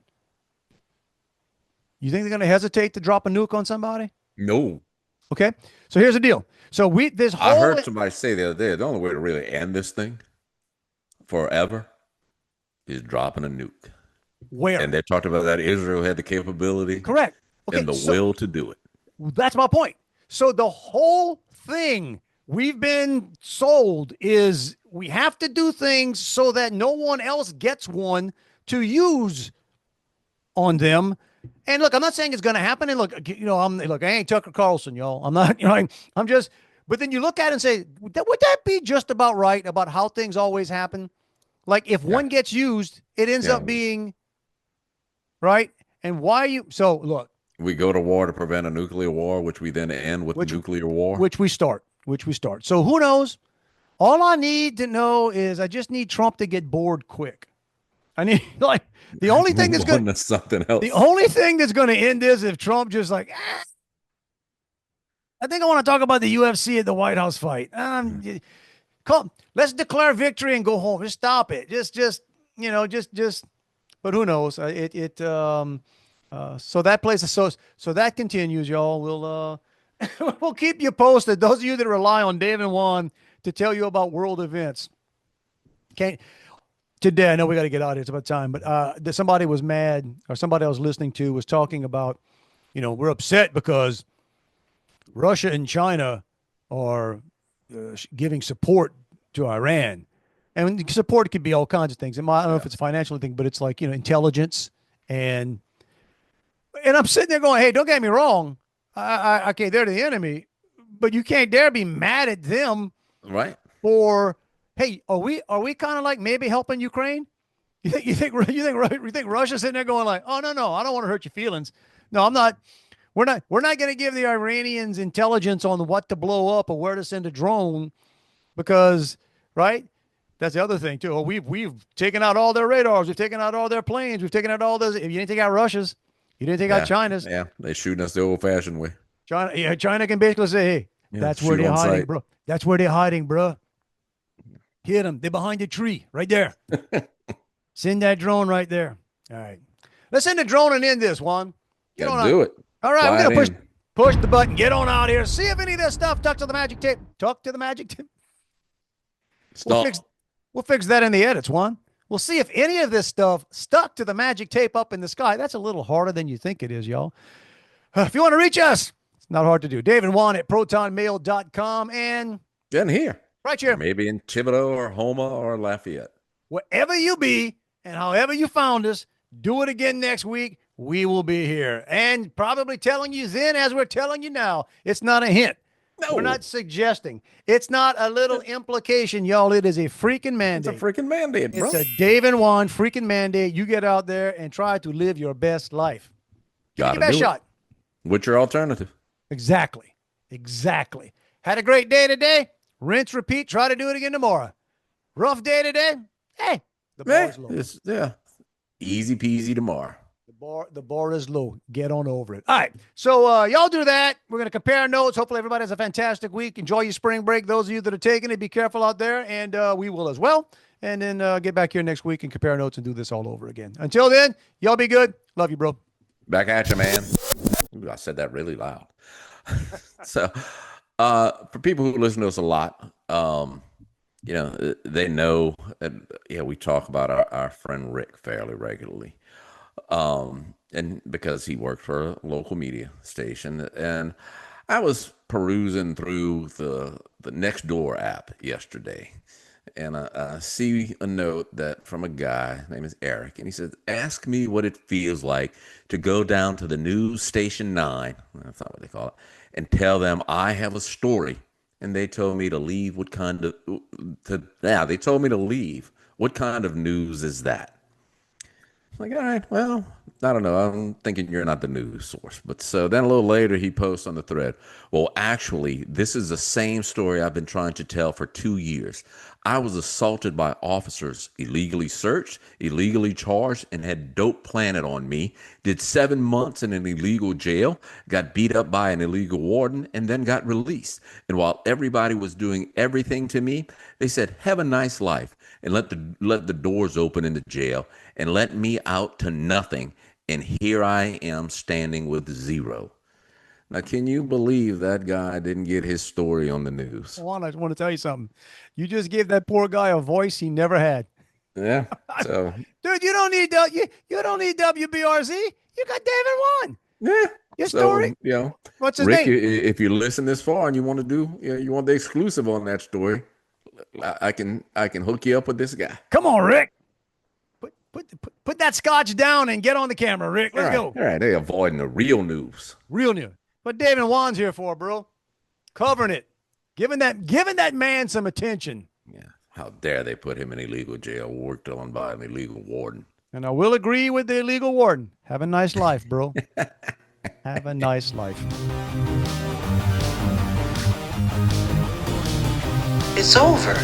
you think they're going to hesitate to drop a nuke on somebody? No. Okay. So here's the deal. So I heard somebody say the other day, the only way to really end this thing forever is dropping a nuke. Where? And they talked about that Israel had the capability. Correct. Okay, and the will to do it. That's my point. So the whole thing we've been sold is we have to do things so that no one else gets one to use on them. And look, I'm not saying it's going to happen. And look, I ain't Tucker Carlson, y'all. I'm not, I'm just, but then you look at it and say, would that be just about right about how things always happen? Like if one gets used, it ends up being right. And why so look, we go to war to prevent a nuclear war, which we then end with nuclear war, which we start. So who knows? All I need to know is I just need Trump to get bored quick. I need the only thing that's going to something else. The only thing that's going to end this if Trump just I think I want to talk about the UFC at the White House fight. Let's declare victory and go home. Just stop it. Just. But who knows? So that place is so that continues, y'all. We'll we'll keep you posted. Those of you that rely on Dave and Juan to tell you about world events. Today, I know we got to get out of here. It's about time, but somebody was mad, or somebody I was listening to was talking about, we're upset because Russia and China are giving support to Iran. And support could be all kinds of things. I don't know if it's a financial thing, but it's like, intelligence. And I'm sitting there going, hey, don't get me wrong. Okay, they're the enemy, but you can't dare be mad at them. Right. For, hey, are we kind of like maybe helping Ukraine? You think Russia's sitting there going like, oh, no, I don't want to hurt your feelings. No, I'm not. We're not going to give the Iranians intelligence on what to blow up or where to send a drone because, right? That's the other thing too. We've taken out all their radars. We've taken out all their planes. We've taken out all those. If you didn't take out Russia's, you didn't take out China's. Yeah, they're shooting us the old-fashioned way. China can basically say, hey, that's where they're hiding, bro. That's where they're hiding, bro. Hit them. They're behind the tree right there. Send that drone right there. All right. Let's send the drone and end this, Juan. Gotta do it. All right, we're going to push the button. Get on out here. See if any of this stuff tucks to the magic tape. Talk to the magic tape. Stop. We'll fix that in the edits, Juan. We'll see if any of this stuff stuck to the magic tape up in the sky. That's a little harder than you think it is, y'all. If you want to reach us, it's not hard to do. Dave and Juan at protonmail.com and in here. Right here. Or maybe in Thibodeau or Homa or Lafayette. Wherever you be and however you found us, do it again next week. We will be here. And probably telling you then as we're telling you now. It's not a hint. No. We're not suggesting. It's not a little implication, y'all. It is a freaking mandate. It's a freaking mandate, bro. It's a Dave and Juan freaking mandate. You get out there and try to live your best life. Give your best shot. What's your alternative? Exactly. Had a great day today. Rinse, repeat. Try to do it again tomorrow. Rough day today. Hey, the bar is low. Easy peasy tomorrow. The bar is low. Get on over it. All right. So y'all do that. We're going to compare notes. Hopefully everybody has a fantastic week. Enjoy your spring break. Those of you that are taking it, be careful out there. And we will as well. And then get back here next week and compare notes and do this all over again. Until then, y'all be good. Love you, bro. Back at you, man. Ooh, I said that really loud. So for people who listen to us a lot, they know that, we talk about our friend Rick fairly regularly. And because he worked for a local media station, and I was perusing through the Nextdoor app yesterday, and I see a note that from a guy, his name is Eric, and he says, ask me what it feels like to go down to the news station 9, that's not what they call it, and tell them I have a story, and they told me to leave. They told me to leave. What kind of news is that? I'm like, all right, well, I don't know. I'm thinking you're not the news source. But so then a little later, he posts on the thread, well, actually, this is the same story I've been trying to tell for 2 years. I was assaulted by officers, illegally searched, illegally charged, and had dope planted on me, did 7 months in an illegal jail, got beat up by an illegal warden, and then got released. And while everybody was doing everything to me, they said, have a nice life, and let the doors open in the jail, and let me out to nothing. And here I am standing with zero. Now, can you believe that guy didn't get his story on the news? Juan, I want to tell you something. You just gave that poor guy a voice he never had. Yeah. So, dude, you don't need WBRZ. You got David Juan. Yeah. Your So, story? What's his Rick, name? if you listen this far and you want to do, you want the exclusive on that story, I can hook you up with this guy. Come on, Rick. Put that scotch down and get on the camera, Rick. Let's go. All right, they're avoiding the real news. Real news. What Dave and Juan's here for, bro? Covering it, giving that man some attention. Yeah, how dare they put him in illegal jail, worked on by an illegal warden. And I will agree with the illegal warden. Have a nice life, bro. Have a nice life. It's over.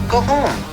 Go home.